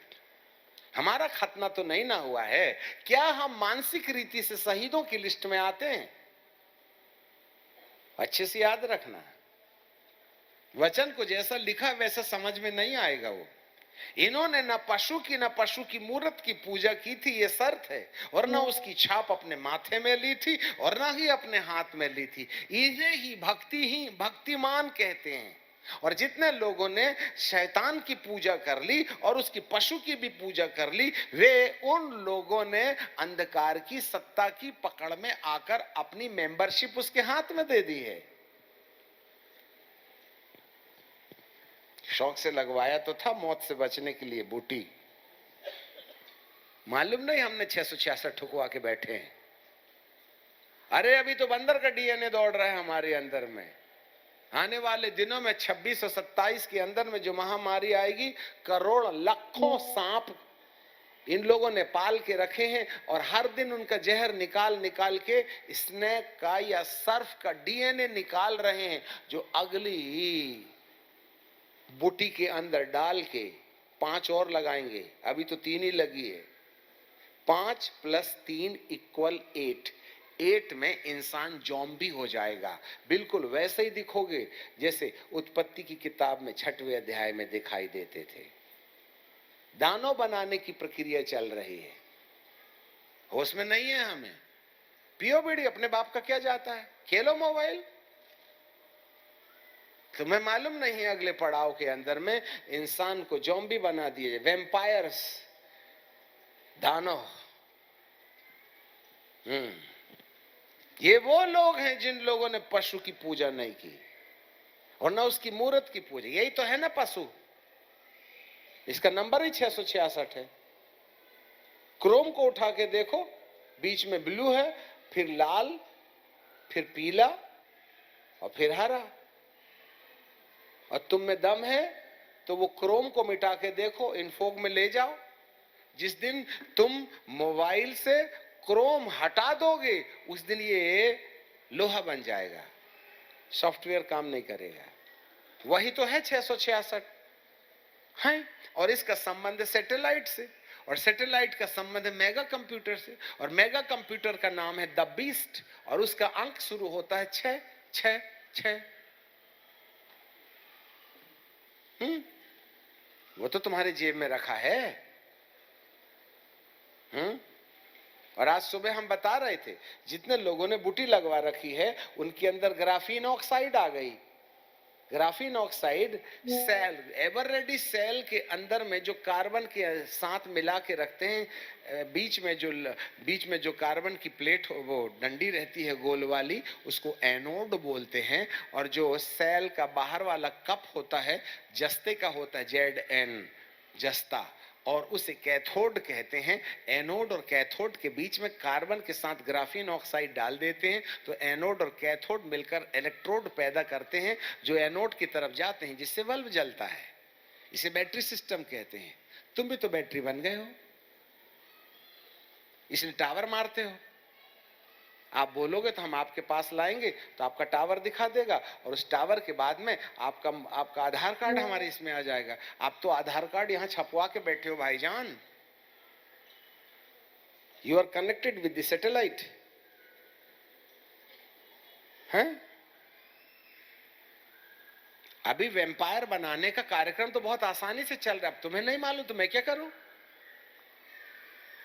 हमारा खतना तो नहीं ना हुआ है। क्या हम मानसिक रीति से शहीदों की लिस्ट में आते हैं? अच्छे से याद रखना, वचन को जैसा लिखा वैसा समझ में नहीं आएगा। वो इन्होंने न पशु की मूर्त की पूजा की थी, ये शर्त है, और न उसकी छाप अपने माथे में ली थी और न ही अपने हाथ में ली थी। इन्हें ही भक्तिमान कहते हैं। और जितने लोगों ने शैतान की पूजा कर ली और उसकी पशु की भी पूजा कर ली, वे उन लोगों ने अंधकार की सत्ता की पकड़ में आकर अपनी मेंबरशिप उसके हाथ में दे दी है। शौक से लगवाया तो था मौत से बचने के लिए बूटी, मालूम नहीं हमने 666 ठुकवा के बैठे हैं। अरे अभी तो बंदर का डीएनए दौड़ रहा है हमारे अंदर में। आने वाले दिनों में 26 और 27 के अंदर में जो महामारी आएगी, करोड़ लाखों सांप इन लोगों ने पाल के रखे हैं और हर दिन उनका जहर निकाल के स्नेक का या सर्फ का डीएनए निकाल रहे हैं, जो अगली बूटी के अंदर डाल के 5 और लगाएंगे। अभी तो 3 ही लगी है। 5 + 3 = 8। 8 में इंसान ज़ॉम्बी हो जाएगा। बिल्कुल वैसे ही दिखोगे जैसे उत्पत्ति की किताब में 6वें अध्याय में दिखाई देते थे। दानव बनाने की प्रक्रिया चल रही है। होश में नहीं है हमें। पियो बीड़ी, अपने बाप का क्या जाता है, खेलो मोबाइल। तुम्हें मालूम नहीं है अगले पड़ाव के अंदर में इंसान को ज़ॉम्बी बना दिए, वैम्पायर्स, दानव। ये वो लोग हैं जिन लोगों ने पशु की पूजा नहीं की और ना उसकी मूर्त की पूजा। यही तो है ना पशु। इसका नंबर ही 666 है। क्रोम को उठा के देखो, बीच में ब्लू है, फिर लाल, फिर पीला और फिर हरा। और तुम में दम है तो वो क्रोम को मिटा के देखो, इन्फोग में ले जाओ। जिस दिन तुम मोबाइल से क्रोम हटा दोगे उस दिन ये लोहा बन जाएगा, सॉफ्टवेयर काम नहीं करेगा। वही तो है 666 है। और इसका संबंध सैटेलाइट से, और सैटेलाइट का संबंध मेगा कंप्यूटर से, और मेगा कंप्यूटर का नाम है द बीस्ट, और उसका अंक शुरू होता है 666। वो तो तुम्हारे जेब में रखा है। और आज सुबह हम बता रहे थे जितने लोगों ने बूटी लगवा रखी है उनके अंदर ग्राफीन ऑक्साइड आ गई। Graphene oxide cell, ever ready cell के अंदर में जो कार्बन के साथ मिला के रखते हैं, बीच में जो कार्बन की प्लेट वो डंडी रहती है गोल वाली, उसको एनोड बोलते हैं। और जो सेल का बाहर वाला कप होता है जस्ते का होता है, ZN जस्ता, और उसे कैथोड कहते हैं। एनोड और कैथोड के बीच में कार्बन के साथ ग्राफीन ऑक्साइड डाल देते हैं तो एनोड और कैथोड मिलकर इलेक्ट्रोड पैदा करते हैं जो एनोड की तरफ जाते हैं, जिससे बल्ब जलता है। इसे बैटरी सिस्टम कहते हैं। तुम भी तो बैटरी बन गए हो, इसलिए टावर मारते हो। आप बोलोगे तो हम आपके पास लाएंगे तो आपका टावर दिखा देगा, और उस टावर के बाद में आपका आधार कार्ड हमारे इसमें आ जाएगा। आप तो आधार कार्ड यहां छपवा के बैठे हो भाईजान। You are connected with the satellite हैं। अभी वैम्पायर बनाने का कार्यक्रम तो बहुत आसानी से चल रहा है। अब तुम्हें नहीं मालूम तो मैं क्या करूं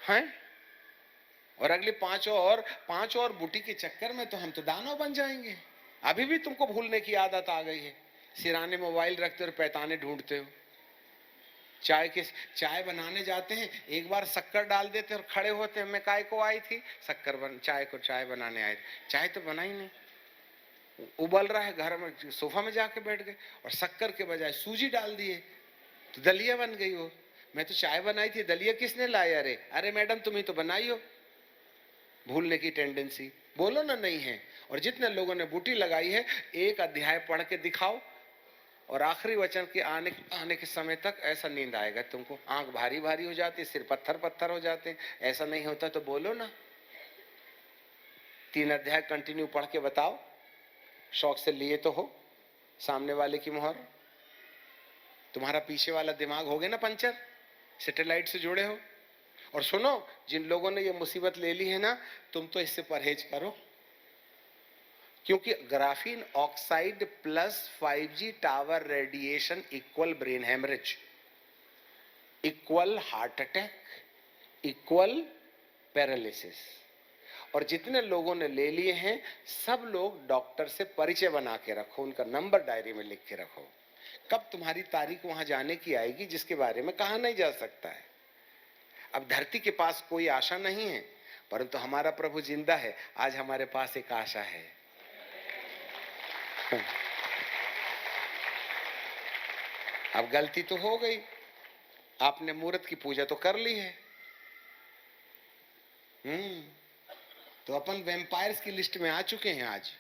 हैं। और अगले 5 और बूटी के चक्कर में तो हम तो दानव बन जाएंगे। अभी भी तुमको भूलने की आदत आ गई है। सिराने मोबाइल रखते हो और पैताने ढूंढते हो। चाय बनाने जाते हैं, एक बार शक्कर डाल देते और खड़े होते हैं, मैं काय को आई थी, चाय बनाने आए, चाय तो बना ही नहीं, उबल रहा है, घर में सोफा में जाके बैठ गए और शक्कर के बजाय सूजी डाल दिए तो दलिया बन गई वो। मैं तो चाय बनाई थी, दलिया किसने लाया? अरे मैडम तुम ही तो बनाई हो। भूलने की टेंडेंसी, बोलो ना नहीं है। और जितने लोगों ने बूटी लगाई है, एक अध्याय पढ़ के दिखाओ और आखिरी वचन के आने के समय तक ऐसा नींद आएगा तुमको, आंख भारी भारी हो जाती, सिर पत्थर पत्थर हो जाते। ऐसा नहीं होता तो बोलो ना। 3 अध्याय कंटिन्यू पढ़ के बताओ, शौक से लिए तो हो, सामने वाले की मोहर। तुम्हारा पीछे वाला दिमाग हो गया ना पंचर, सैटेलाइट से जुड़े हो। और सुनो, जिन लोगों ने ये मुसीबत ले ली है ना, तुम तो इससे परहेज करो, क्योंकि graphene oxide plus 5G tower radiation equal brain haemorrhage, equal heart attack, equal paralysis. और जितने लोगों ने ले लिए हैं, सब लोग डॉक्टर से परिचय बना के रखो, उनका नंबर डायरी में लिख के रखो। कब तुम्हारी तारीख वहां जाने की आएगी जिसके बारे में कहा नहीं जा सकता है। अब धरती के पास कोई आशा नहीं है, परंतु हमारा प्रभु जिंदा है। आज हमारे पास एक आशा है। अब गलती तो हो गई, आपने मूर्त की पूजा तो कर ली है, तो अपन वैम्पायर्स की लिस्ट में आ चुके हैं आज।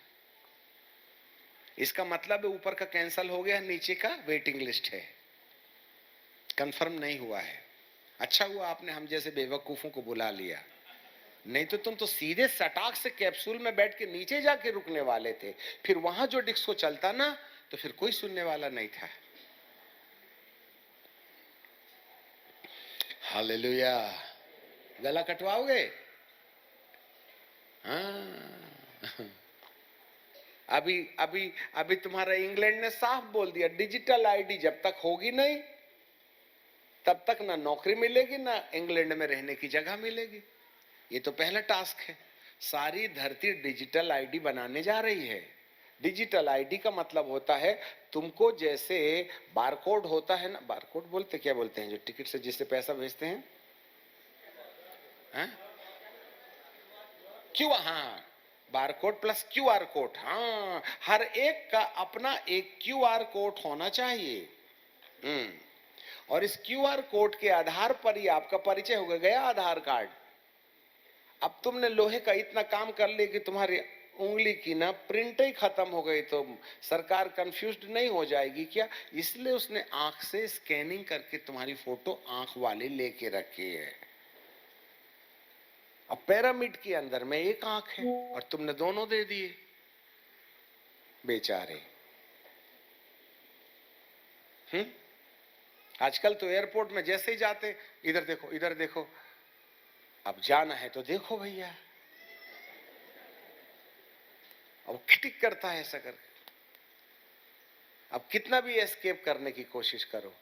इसका मतलब ऊपर का कैंसल हो गया, नीचे का वेटिंग लिस्ट है, कंफर्म नहीं हुआ है। अच्छा हुआ आपने हम जैसे बेवकूफों को बुला लिया, नहीं तो तुम तो सीधे सटाक से कैप्सूल में बैठ के नीचे जाके रुकने वाले थे। फिर वहां जो डिस्को चलता ना, तो फिर कोई सुनने वाला नहीं था। हालेलुया। गला कटवाओगे? हाँ। अभी अभी अभी तुम्हारा इंग्लैंड ने साफ बोल दिया, डिजिटल आईडी जब तक होगी नहीं, तब तक ना नौकरी मिलेगी, ना इंग्लैंड में रहने की जगह मिलेगी। ये तो पहला टास्क है। सारी धरती डिजिटल आईडी बनाने जा रही है। डिजिटल आईडी का मतलब होता है, तुमको जैसे बारकोड होता है ना, बारकोड बोलते क्या बोलते हैं जो टिकट से जिससे पैसा भेजते हैं, क्यू, हाँ, बारकोड प्लस क्यूआर कोड। हाँ, हर एक का अपना एक क्यूआर कोड होना चाहिए। और इस क्यूआर कोड के आधार पर ही आपका परिचय हो गया आधार कार्ड। अब तुमने लोहे का इतना काम कर लिया कि तुम्हारी उंगली की ना प्रिंट ही खत्म हो गई, तो सरकार कंफ्यूज्ड नहीं हो जाएगी क्या? इसलिए उसने आंख से स्कैनिंग करके तुम्हारी फोटो आंख वाली लेके रखी है। अब पिरामिड के अंदर में एक आंख है और तुमने दोनों दे दिए, बेचारे। आजकल तो एयरपोर्ट में जैसे ही जाते, इधर देखो इधर देखो, अब जाना है तो देखो भैया। अब खिटिक करता है ऐसा करके। अब कितना भी एस्केप करने की कोशिश करो,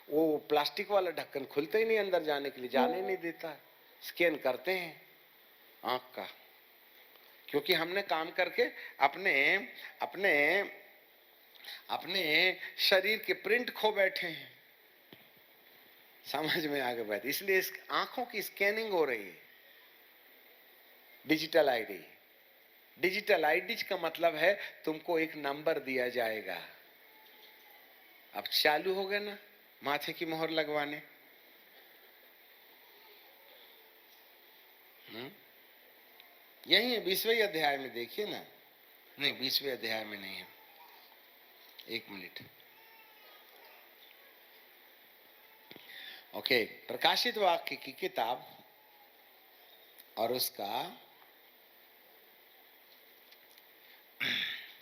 वो प्लास्टिक वाला ढक्कन खुलते ही नहीं, अंदर जाने के लिए जाने नहीं देता। स्कैन करते हैं आंख का, क्योंकि हमने काम करके अपने अपने अपने शरीर के प्रिंट खो बैठे हैं। समझ में आ गया बात? इसलिए इस आंखों की स्कैनिंग हो रही है। डिजिटल आईडी, डिजिटल आईडी का मतलब है तुमको एक नंबर दिया जाएगा। अब चालू हो गया ना माथे की मोहर लगवाने। यही है 20वें अध्याय में, देखिए ना। नहीं, 20वें अध्याय में नहीं है, एक मिनट। ओके, प्रकाशित वाक्य की किताब और उसका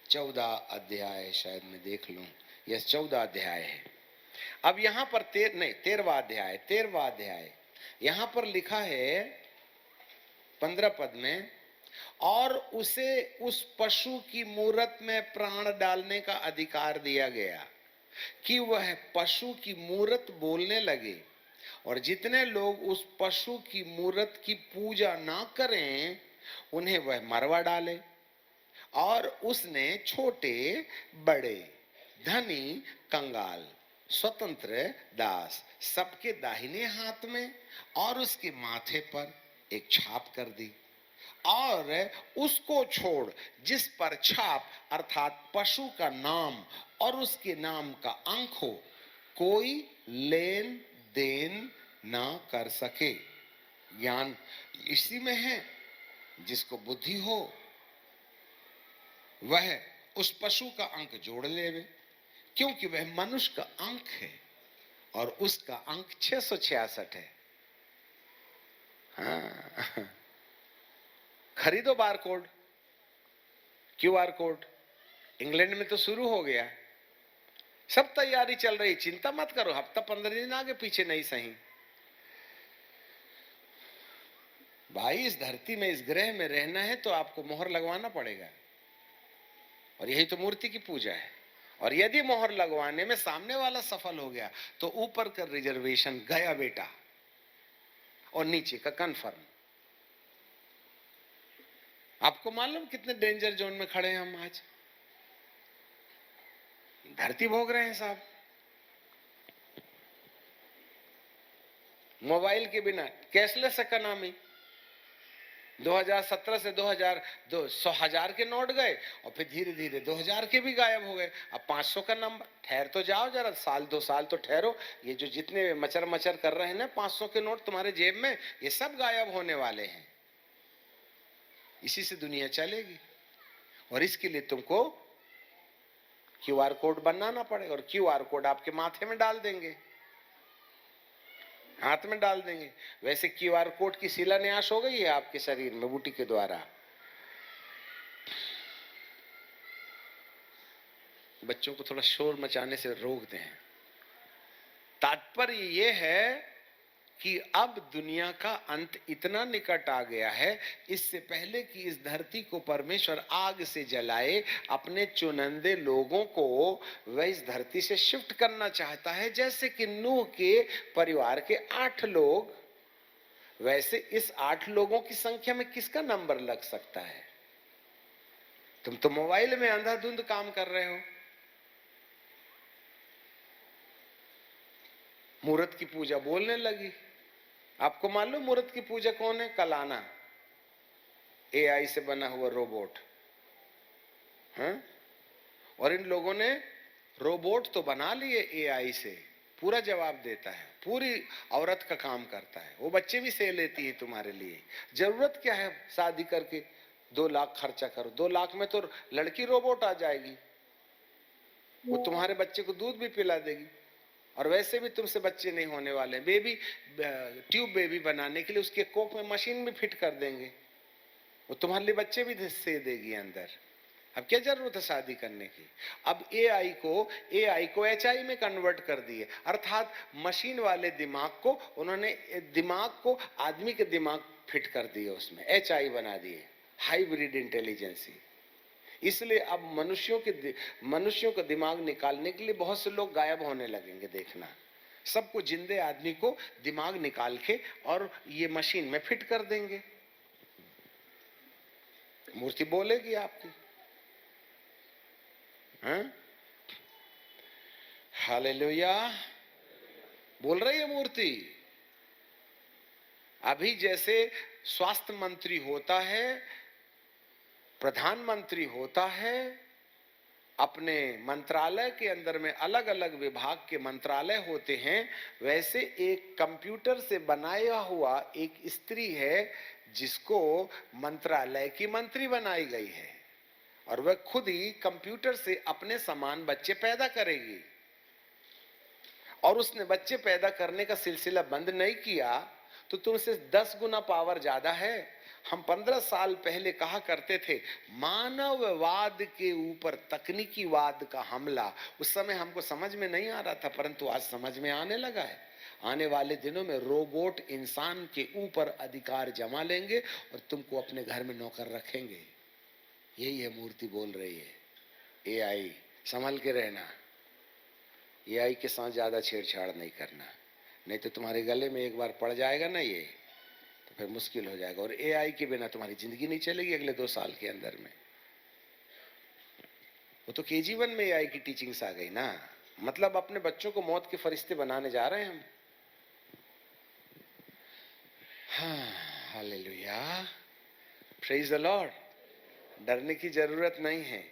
14 अध्याय, शायद मैं देख लूं, यह 14 अध्याय है। अब यहां पर 13वां अध्याय यहां पर लिखा है 15 पद में, और उसे उस पशु की मूरत में प्राण डालने का अधिकार दिया गया कि वह पशु की मूरत बोलने लगे, और जितने लोग उस पशु की मूरत की पूजा ना करें उन्हें वह मरवा डाले। और उसने छोटे बड़े, धनी कंगाल, स्वतंत्र दास सबके दाहिने हाथ में और उसके माथे पर एक छाप कर दी, और उसको छोड़ जिस पर छाप अर्थात पशु का नाम और उसके नाम का अंक हो, कोई लेन देन ना कर सके। ज्ञान इसी में है, जिसको बुद्धि हो वह उस पशु का अंक जोड़ लेवे, क्योंकि वह मनुष्य का अंक है और उसका अंक 666 है। हाँ, खरीदो bar code, QR code. England में तो शुरू हो गया, सब तैयारी चल रही, चिंता मत करो, हफ्ता 15 दिन आगे पीछे नहीं सही। भाई इस धरती में, इस ग्रह में रहना है तो आपको मोहर लगवाना पड़ेगा, और यही तो मूर्ति की पूजा है। और यदि मोहर लगवाने में सामने वाला सफल हो गया तो ऊपर का रिजर्वेशन गया बेटा, और नीचे का कन्फर्म। आपको मालूम कितने डेंजर जोन में खड़े हैं हम आज, धरती भोग रहे हैं साहब। मोबाइल के बिना कैशलेस इकोनॉमी, 2017 से 2000 के नोट गए और फिर धीरे धीरे 2000 के भी गायब हो गए। अब 500 का नंबर, ठहर तो जाओ जरा, साल 2 साल तो ठहरो। ये जो जितने मचर मचर कर रहे हैं ना 500 के नोट तुम्हारे जेब में, ये सब गायब होने वाले हैं। इसी से दुनिया चलेगी, और इसके लिए तुमको क्यूआर कोड बनाना पड़ेगा, और क्यूआर कोड आपके माथे में डाल देंगे, हाथ में डाल देंगे। वैसे क्यूआर कोड की शिलान्यास हो गई है आपके शरीर में बूटी के द्वारा। बच्चों को थोड़ा शोर मचाने से रोक दें। तात्पर्य यह है कि अब दुनिया का अंत इतना निकट आ गया है, इससे पहले कि इस धरती को परमेश्वर आग से जलाए, अपने चुनिंदे लोगों को वह इस धरती से शिफ्ट करना चाहता है। जैसे कि नूह के परिवार के 8 लोग, वैसे इस 8 लोगों की संख्या में किसका नंबर लग सकता है? तुम तो मोबाइल में अंधाधुंध काम कर रहे हो। मुहूर्त की पूजा बोलने लगी। आपको मालूम मुहूर्त की पूजा कौन है? कलाना, एआई से बना हुआ रोबोट। हाँ? और इन लोगों ने रोबोट तो बना लिए एआई से, पूरा जवाब देता है, पूरी औरत का काम करता है, वो बच्चे भी सह लेती है तुम्हारे लिए। जरूरत क्या है शादी करके 2 लाख खर्चा करो, 2 लाख में तो लड़की रोबोट आ जाएगी, वो तुम्हारे बच्चे को दूध भी पिला देगी। और वैसे भी तुमसे बच्चे नहीं होने वाले, बेबी ट्यूब बेबी बनाने के लिए उसके कोख में मशीन भी फिट कर देंगे, वो तुम्हारे लिए बच्चे भी से देगी अंदर। अब क्या जरूरत है शादी करने की? अब एआई को एचआई में कन्वर्ट कर दिए, अर्थात मशीन वाले दिमाग को उन्होंने दिमाग को आदमी के दिमाग फिट कर दिए, उसमें एचआई बना दिए, हाइब्रिड इंटेलिजेंसी। इसलिए अब मनुष्यों का दिमाग निकालने के लिए बहुत से लोग गायब होने लगेंगे। देखना, सबको जिंदे आदमी को दिमाग निकाल के और ये मशीन में फिट कर देंगे। मूर्ति बोलेगी आपकी। हाँ? हालेलुया बोल रही है मूर्ति। अभी जैसे स्वास्थ्य मंत्री होता है, प्रधानमंत्री होता है, अपने मंत्रालय के अंदर में अलग अलग विभाग के मंत्रालय होते हैं, वैसे एक कंप्यूटर से बनाया हुआ एक स्त्री है जिसको मंत्रालय की मंत्री बनाई गई है, और वह खुद ही कंप्यूटर से अपने समान बच्चे पैदा करेगी। और उसने बच्चे पैदा करने का सिलसिला बंद नहीं किया तो तुमसे 10 गुना पावर ज्यादा है। हम 15 साल पहले कहा करते थे मानववाद के ऊपर तकनीकीवाद का हमला, उस समय हमको समझ में नहीं आ रहा था, परंतु आज समझ में आने लगा है। आने वाले दिनों में रोबोट इंसान के ऊपर अधिकार जमा लेंगे और तुमको अपने घर में नौकर रखेंगे। यही है मूर्ति बोल रही है। एआई संभल के रहना, एआई के साथ ज्यादा छेड़छाड़ नहीं करना, नहीं तो तुम्हारे गले में एक बार पड़ जाएगा ना ये, तो फिर मुश्किल हो जाएगा। और एआई के बिना तुम्हारी जिंदगी नहीं चलेगी अगले 2 साल के अंदर में। वो तो केजी 1 में एआई की टीचिंग्स आ गई ना। मतलब अपने बच्चों को मौत के फरिश्ते बनाने जा रहे हैं हम। हाँ, हालेलुया, प्रेज द लॉर्ड। डरने की जरूरत नहीं है,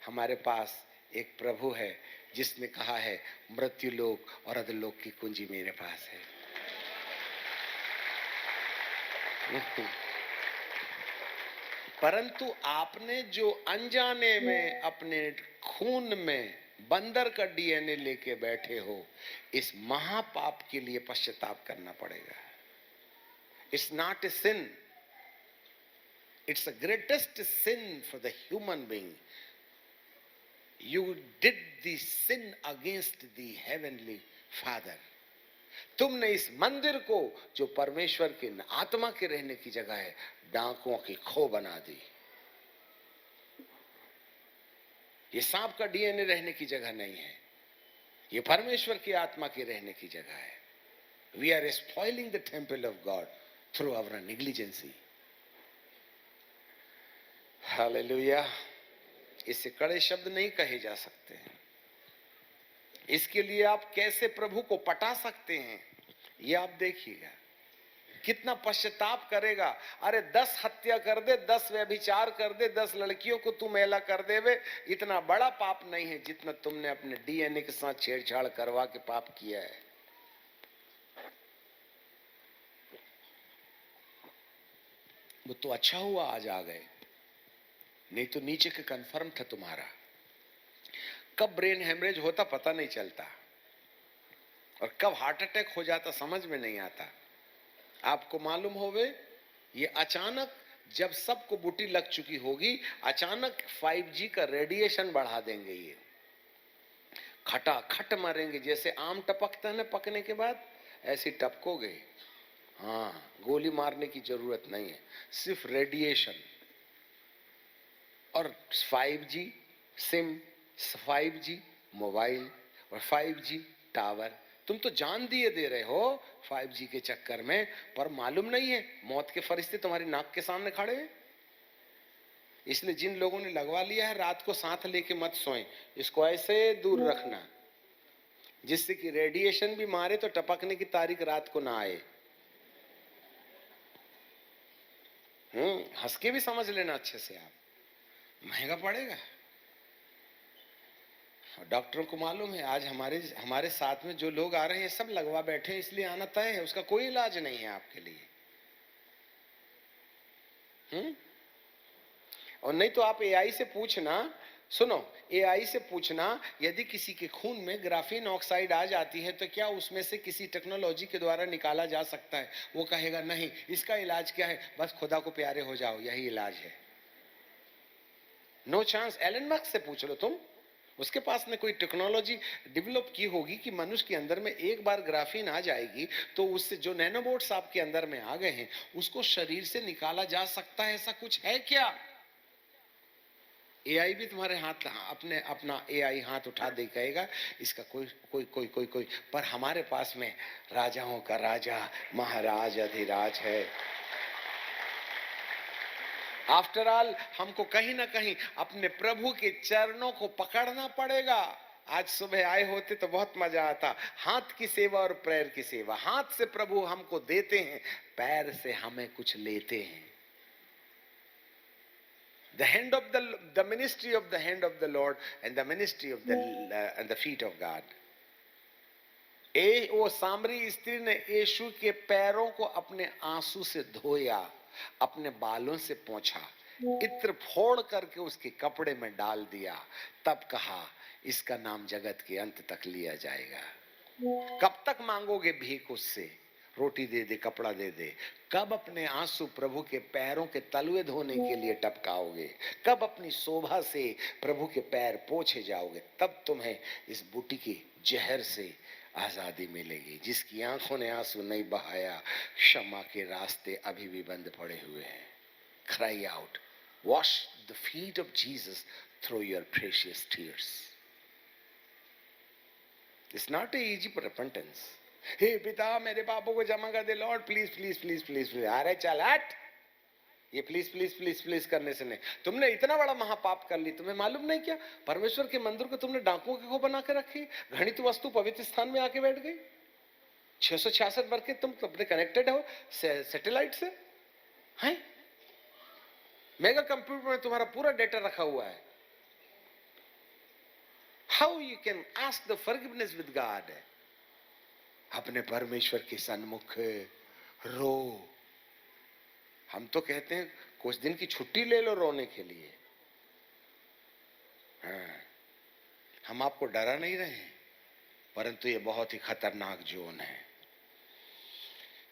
हमारे पास एक प्रभु है जिसने कहा है मृत्यु लोक और अधोलोक की कुंजी मेरे पास है। परंतु आपने जो अनजाने में अपने खून में बंदर का डीएनए लेके बैठे हो, इस महापाप के लिए पश्चाताप करना पड़ेगा। It's not a sin, it's the greatest sin for the human being. You did the sin against the heavenly father. तुमने इस मंदिर को, जो परमेश्वर के आत्मा के रहने की जगह है, डाकुओं की खो बना दी। ये सांप का डीएनए रहने की जगह नहीं है, ये परमेश्वर की आत्मा के रहने की जगह है। We are spoiling the temple of God through our negligence. Hallelujah. इससे कड़े शब्द नहीं कहे जा सकते हैं। इसके लिए आप कैसे प्रभु को पटा सकते हैं, ये आप देखिएगा। कितना पश्चाताप करेगा। अरे 10 हत्या कर दे, 10 व्यभिचार कर दे, 10 लड़कियों को तू मेला कर देवे, इतना बड़ा पाप नहीं है जितना तुमने अपने डीएनए के साथ छेड़छाड़ करवा के पाप किया है। वो तो अच्छा हुआ आज आ गए, नहीं तो नीचे के कंफर्म था तुम्हारा। कब ब्रेन हेमरेज होता पता नहीं चलता, और कब हार्ट अटैक हो जाता समझ में नहीं आता। आपको मालूम होवे, ये अचानक जब सबको बूटी लग चुकी होगी, अचानक 5G का रेडिएशन बढ़ा देंगे। ये खटाखट मरेंगे, जैसे आम टपकता है ना पकने के बाद, ऐसी टपकोगे। हाँ, गोली मारने की जरूरत नहीं है, सिर्फ रेडिएशन। और 5G सिम, 5G मोबाइल और 5G टावर, तुम तो जान दिए दे रहे हो 5G के चक्कर में, पर मालूम नहीं है मौत के फरिश्ते तुम्हारी नाक के सामने खड़े हैं। इसलिए जिन लोगों ने लगवा लिया है, रात को साथ लेके मत सोएं, इसको ऐसे दूर रखना जिससे कि रेडिएशन भी मारे तो टपकने की तारीख रात को ना आए। हंस के भी समझ लेना अच्छे से, आप महंगा पड़ेगा। डॉक्टरों को मालूम है आज हमारे साथ में जो लोग आ रहे हैं सब लगवा बैठे हैं, इसलिए आना तय है, उसका कोई इलाज नहीं है आपके लिए। और नहीं तो आप एआई से पूछना, सुनो, एआई से पूछना, यदि किसी के खून में ग्राफीन ऑक्साइड आ जाती है तो क्या उसमें से किसी टेक्नोलॉजी के द्वारा निकाला जा सकता है? वो कहेगा नहीं। इसका इलाज क्या है? बस खुदा को प्यारे हो जाओ, यही इलाज है। No chance. एलन मस्क से पूछ लो तुम, उसके पास ने कोई टेक्नोलॉजी डेवलप की होगी कि मनुष्य के अंदर में एक बार ग्राफीन आ जाएगी तो उससे जो नैनोबोट्स आपके अंदर में आ गए हैं उसको शरीर से निकाला जा सकता है। ऐसा कुछ है क्या? एआई भी तुम्हारे हाथ, अपना एआई हाथ उठा दे कहेगा इसका कोई पर हमारे पास में राजाओं का राजा, महाराज, अधिराज है। आफ्टर ऑल हमको कहीं ना कहीं अपने प्रभु के चरणों को पकड़ना पड़ेगा। आज सुबह आए होते तो बहुत मजा आता। हाथ की सेवा और पैर की सेवा। हाथ से प्रभु हमको देते हैं, पैर से हमें कुछ लेते हैं। The hand of the ministry of the hand of the Lord and the ministry of and the feet of God. वो सामरी स्त्री ने यीशु के पैरों को अपने आंसू से धोया, अपने बालों से पोंछा, इत्र फोड़ करके उसके कपड़े में डाल दिया, तब कहा इसका नाम जगत के अंत तक लिया जाएगा। कब तक मांगोगे भीख उससे? रोटी दे दे, कपड़ा दे दे। कब अपने आंसू प्रभु के पैरों के तलवे धोने के लिए टपकाओगे? कब अपनी शोभा से प्रभु के पैर पोछे जाओगे? तब तुम्हें इस बूटी की जहर से आजादी मिलेगी। जिसकी आंखों ने आंसू नहीं बहाया, क्षमा के रास्ते अभी भी बंद पड़े हुए हैं। Cry out, wash the feet of Jesus through your precious tears. It's not an easy repentance. हे पिता, मेरे पापों को क्षमा कर दे lord, please please please please please. अरे चल हट, ये प्लीज प्लीज प्लीज प्लीज करने से नहीं। तुमने इतना बड़ा महापाप कर ली, तुम्हें मालूम नहीं क्या? परमेश्वर के मंदिर को तुमने डाकुओं के खो बना के रखी, घृणित वस्तु पवित्र स्थान में आके बैठ गई। 666 वर्ष के तुम अपने कनेक्टेड हो सैटेलाइट से, हैं? मेगा कंप्यूटर में तुम्हारा पूरा डेटा रखा हुआ है। How you can ask the forgiveness with God? अपने परमेश्वर के सन्मुख रो। हम तो कहते हैं कुछ दिन की छुट्टी ले लो रोने के लिए। हाँ, हम आपको डरा नहीं रहे हैं, परंतु ये बहुत ही खतरनाक जोन है।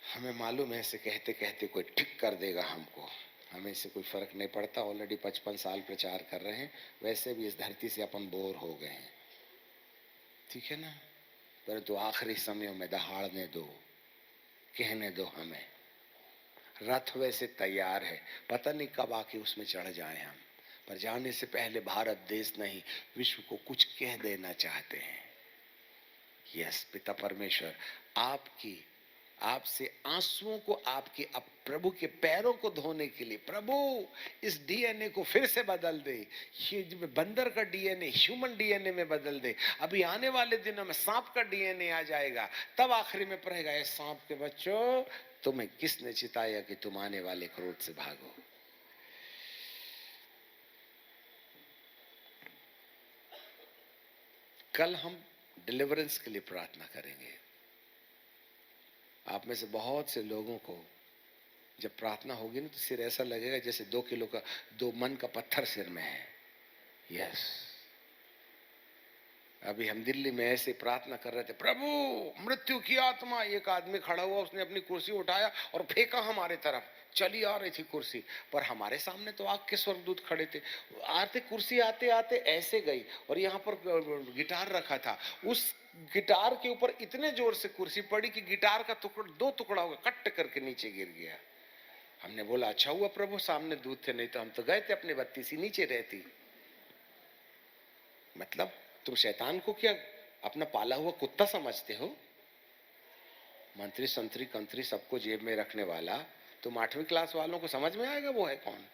हमें मालूम है ऐसे कहते कहते कोई ठीक कर देगा हमको, हमें इससे कोई फर्क नहीं पड़ता। ऑलरेडी 55 साल प्रचार कर रहे हैं, वैसे भी इस धरती से अपन बोर हो गए हैं, ठीक है ना? परंतु आखिरी समयों में दहाड़ने दो, कहने दो हमें। रथ वैसे तैयार है, पता नहीं कब आके उसमें चढ़ जाएं हम, पर जाने से पहले भारत देश नहीं विश्व को कुछ कह देना चाहते हैं। यस पिता परमेश्वर, आपसे आंसुओं को आपके अब प्रभु के पैरों को धोने के लिए, प्रभु इस डीएनए को फिर से बदल दे। ये बंदर का डीएनए ह्यूमन डीएनए में बदल दे। अभी आने वाले दिनों में सांप का डीएनए आ जाएगा, तब आखिरी में पड़ेगा, ये सांप के बच्चों तुम्हें किसने चिताया कि तुम आने वाले क्रोध से भागो। कल हम डिलीवरेंस के लिए प्रार्थना करेंगे। आप में से बहुत से लोगों को जब प्रार्थना होगी ना तो सिर ऐसा लगेगा जैसे 2 किलो का 2 मन का पत्थर सिर में है। यस, अभी हम दिल्ली में ऐसे प्रार्थना कर रहे थे, प्रभु मृत्यु की आत्मा। एक आदमी खड़ा हुआ, उसने अपनी कुर्सी उठाया और फेंका हमारे तरफ। चली आ रही थी कुर्सी, पर हमारे सामने तो आग के स्वर्गदूत खड़े थे। आते कुर्सी आते आते ऐसे गई और यहाँ पर गिटार रखा था, उस गिटार के ऊपर इतने जोर से कुर्सी पड़ी कि गिटार का टुकड़ा 2 टुकड़ा हो गया, कट करके नीचे गिर गया। हमने बोला अच्छा हुआ प्रभु सामने दूत थे, नहीं तो हम तो गए थे अपने बत्ती सी नीचे रहती। मतलब तुम शैतान को क्या अपना पाला हुआ कुत्ता समझते हो? मंत्री संतरी कंत्री सबको जेब में रखने वाला, तुम 8वीं क्लास वालों को समझ में आएगा वो है कौन?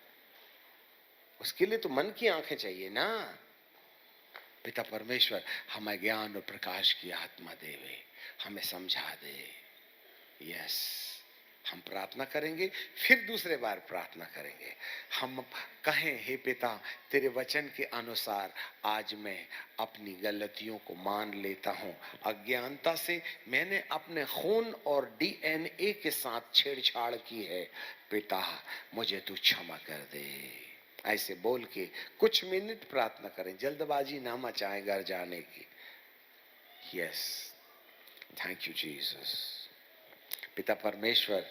उसके लिए तो मन की आंखें चाहिए ना। पिता परमेश्वर हमें ज्ञान और प्रकाश की आत्मा देवे, हमें समझा दे। यस, हम प्रार्थना करेंगे, फिर दूसरे बार प्रार्थना करेंगे। हम कहें हे पिता तेरे वचन के अनुसार आज मैं अपनी गलतियों को मान लेता हूं। अज्ञानता से मैंने अपने खून और डीएनए के साथ छेड़छाड़ की है, पिता मुझे तू क्षमा कर दे। ऐसे बोल के कुछ मिनट प्रार्थना करें, जल्दबाजी ना मचाएं घर जाने की। Yes, thank you Jesus. पिता परमेश्वर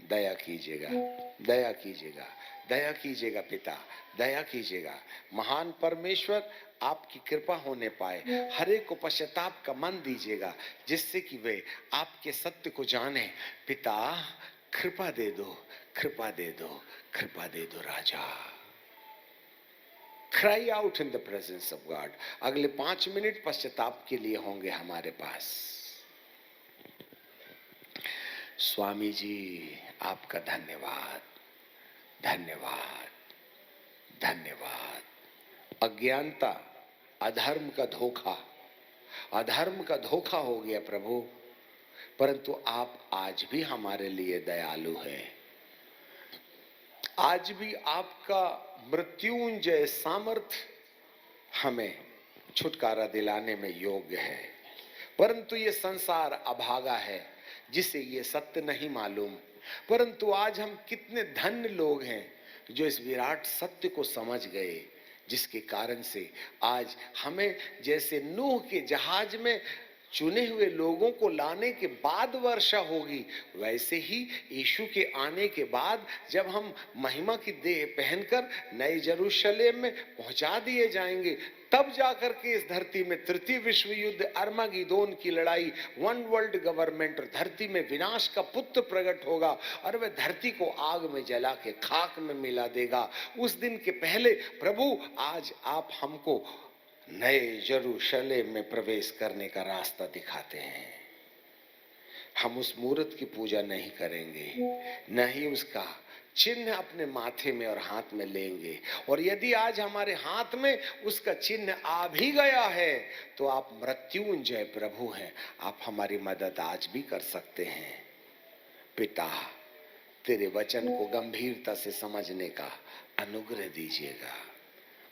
दया कीजिएगा, दया कीजिएगा, दया कीजिएगा पिता, दया कीजिएगा। महान परमेश्वर आपकी कृपा होने पाए, हर एक को पश्चाताप का मन दीजिएगा, जिससे कि वे आपके सत्य को जाने। पिता कृपा दे दो, कृपा दे दो, कृपा दे दो राजा। Cry out in the presence of God। अगले 5 मिनट पश्चाताप के लिए होंगे हमारे पास। स्वामी जी आपका धन्यवाद, धन्यवाद, धन्यवाद। अज्ञानता, अधर्म का धोखा, अधर्म का धोखा हो गया प्रभु, परंतु आप आज भी हमारे लिए दयालु हैं। आज भी आपका मृत्युंजय सामर्थ्य हमें छुटकारा दिलाने में योग्य है। परंतु ये संसार अभागा है जिसे ये सत्य नहीं मालूम। परंतु आज हम कितने धन्य लोग हैं जो इस विराट सत्य को समझ गए, जिसके कारण से आज हमें जैसे नूह के जहाज में चुने हुए लोगों को लाने के बाद वर्षा होगी, वैसे ही यीशु के आने के बाद जब हम महिमा की देह पहनकर नए यरूशलेम में पहुंचा दिए जाएंगे, तब जाकर के इस धरती में तृतीय विश्व युद्ध, अर्मागिदोन की लड़ाई, वन वर्ल्ड गवर्नमेंट, धरती में विनाश का पुत्र प्रकट होगा और वह धरती को आग में जला के खाक में मिला देगा। उस दिन के पहले प्रभु आज आप हमको नए यरूशलेम में प्रवेश करने का रास्ता दिखाते हैं। हम उस मूर्त की पूजा नहीं करेंगे, न ही उसका चिन्ह अपने माथे में और हाथ में लेंगे। और यदि आज हमारे हाथ में उसका चिन्ह आ भी गया है तो आप मृत्युंजय प्रभु हैं, आप हमारी मदद आज भी कर सकते हैं। पिता, तेरे वचन को गंभीरता से समझने का अनुग्रह दीजिएगा।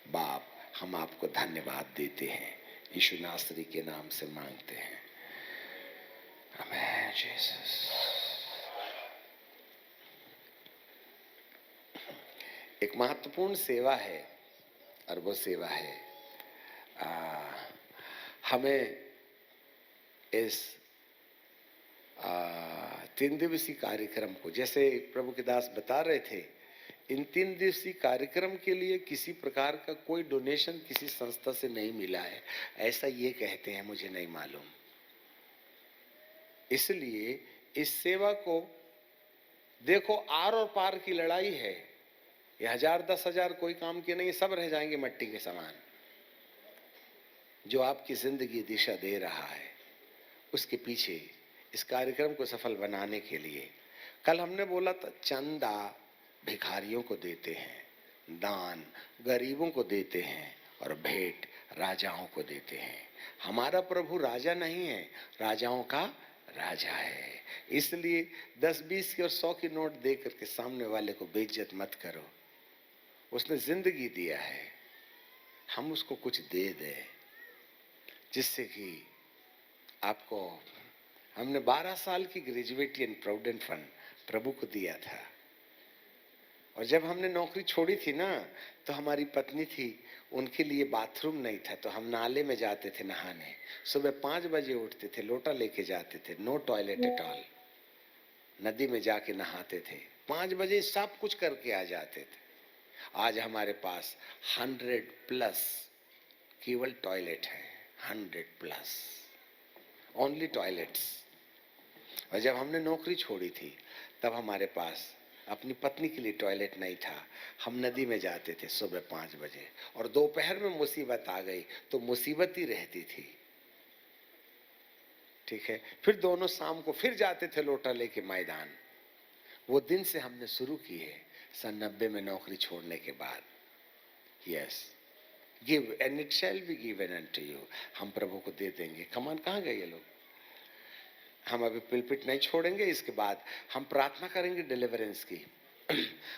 बाप, हम आपको धन्यवाद देते हैं, यीशु नासरी के नाम से मांगते हैं, आमीन। जीसस। एक महत्वपूर्ण सेवा है और वो सेवा है हमें इस 3 दिवसीय कार्यक्रम को, जैसे प्रभु के दास बता रहे थे, इन 3 दिवसीय कार्यक्रम के लिए किसी प्रकार का कोई डोनेशन किसी संस्था से नहीं मिला है, ऐसा ये कहते हैं, मुझे नहीं मालूम। इसलिए इस सेवा को देखो, आर और पार की लड़ाई है। ये 1000 10,000 कोई काम के नहीं, सब रह जाएंगे मट्टी के समान। जो आपकी जिंदगी दिशा दे रहा है, उसके पीछे इस कार्यक्रम को सफल बनाने के लिए, कल हमने बोला था, चंदा भिखारियों को देते हैं, दान गरीबों को देते हैं और भेंट राजाओं को देते हैं। हमारा प्रभु राजा नहीं है, राजाओं का राजा है। इसलिए 10 20 की और 100 की नोट दे करके सामने वाले को बेइज्जत मत करो। उसने जिंदगी दिया है, हम उसको कुछ दे दें, जिससे कि आपको, हमने 12 साल की ग्रेजुएटी एंड प्रोविडेंट फंड प्रभु को दिया था। और जब हमने नौकरी छोड़ी थी ना, तो हमारी पत्नी थी, उनके लिए बाथरूम नहीं था, तो हम नाले में जाते थे नहाने। सुबह 5 बजे उठते थे, लोटा लेके जाते थे, नो टॉयलेट एट ऑल, नदी में जाके नहाते थे, 5 बजे सब कुछ करके आ जाते थे। आज हमारे पास 100+ केवल टॉयलेट है, 100+ ओनली टॉयलेट्स। और जब हमने नौकरी छोड़ी थी, तब हमारे पास अपनी पत्नी के लिए टॉयलेट नहीं था। हम नदी में जाते थे सुबह 5 बजे, और दोपहर में मुसीबत आ गई तो मुसीबत ही रहती थी, ठीक है। फिर दोनों शाम को फिर जाते थे लोटा लेके मैदान। वो दिन से हमने शुरू की है, सन 90 में नौकरी छोड़ने के बाद। Yes, give and it shall be given unto you. हम प्रभु को दे देंगे। कमान, कहाँ गए ये लोग? हम अभी पिलपिट नहीं छोड़ेंगे, इसके बाद हम प्रार्थना करेंगे डिलीवरेंस की।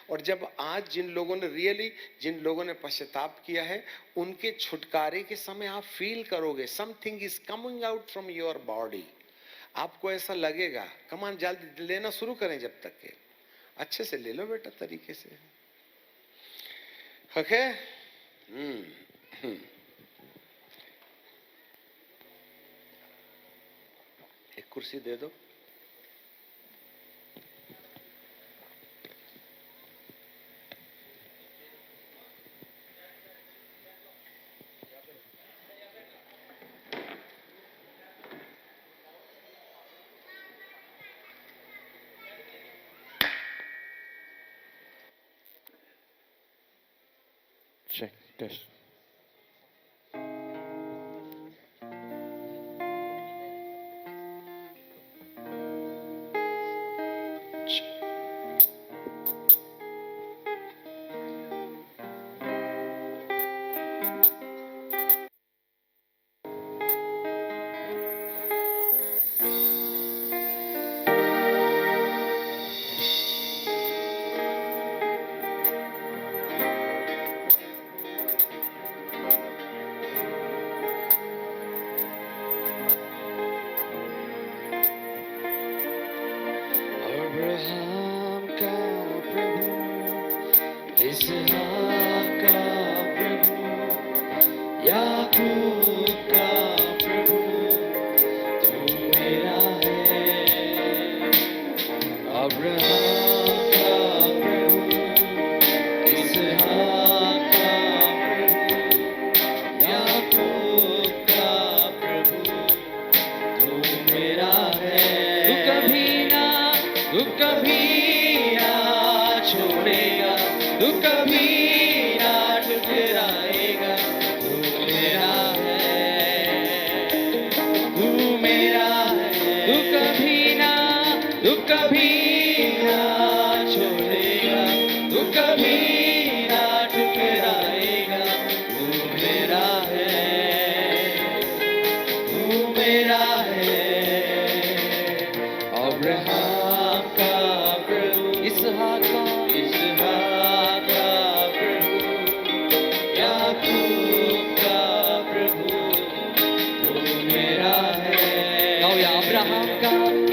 और जब आज जिन लोगों ने पश्चाताप किया है, उनके छुटकारे के समय आप फील करोगे something is coming out from your body. आपको ऐसा लगेगा। कमान, जल्दी लेना शुरू करें, जब तक के अच्छे से ले लो बेटा, तरीके से। ओके, एक कुर्सी दे दो। Check, test. अब्राहम का प्रभु, इसहाक का प्रभु, याकूब का प्रभु, तू मेरा है। अब्राहम का प्रभु, इसहाक का प्रभु, याकूब का प्रभु, तू मेरा है। तू कभी ना छोड़ेगा, तू कभी ना ठुकराएगा। तू मेरा है, तू मेरा है। तू कभी ना अब्राहम का प्रभु, इसहाक का प्रभु, याकूब का प्रभु, तू मेरा है। गाओ या अब्राहम का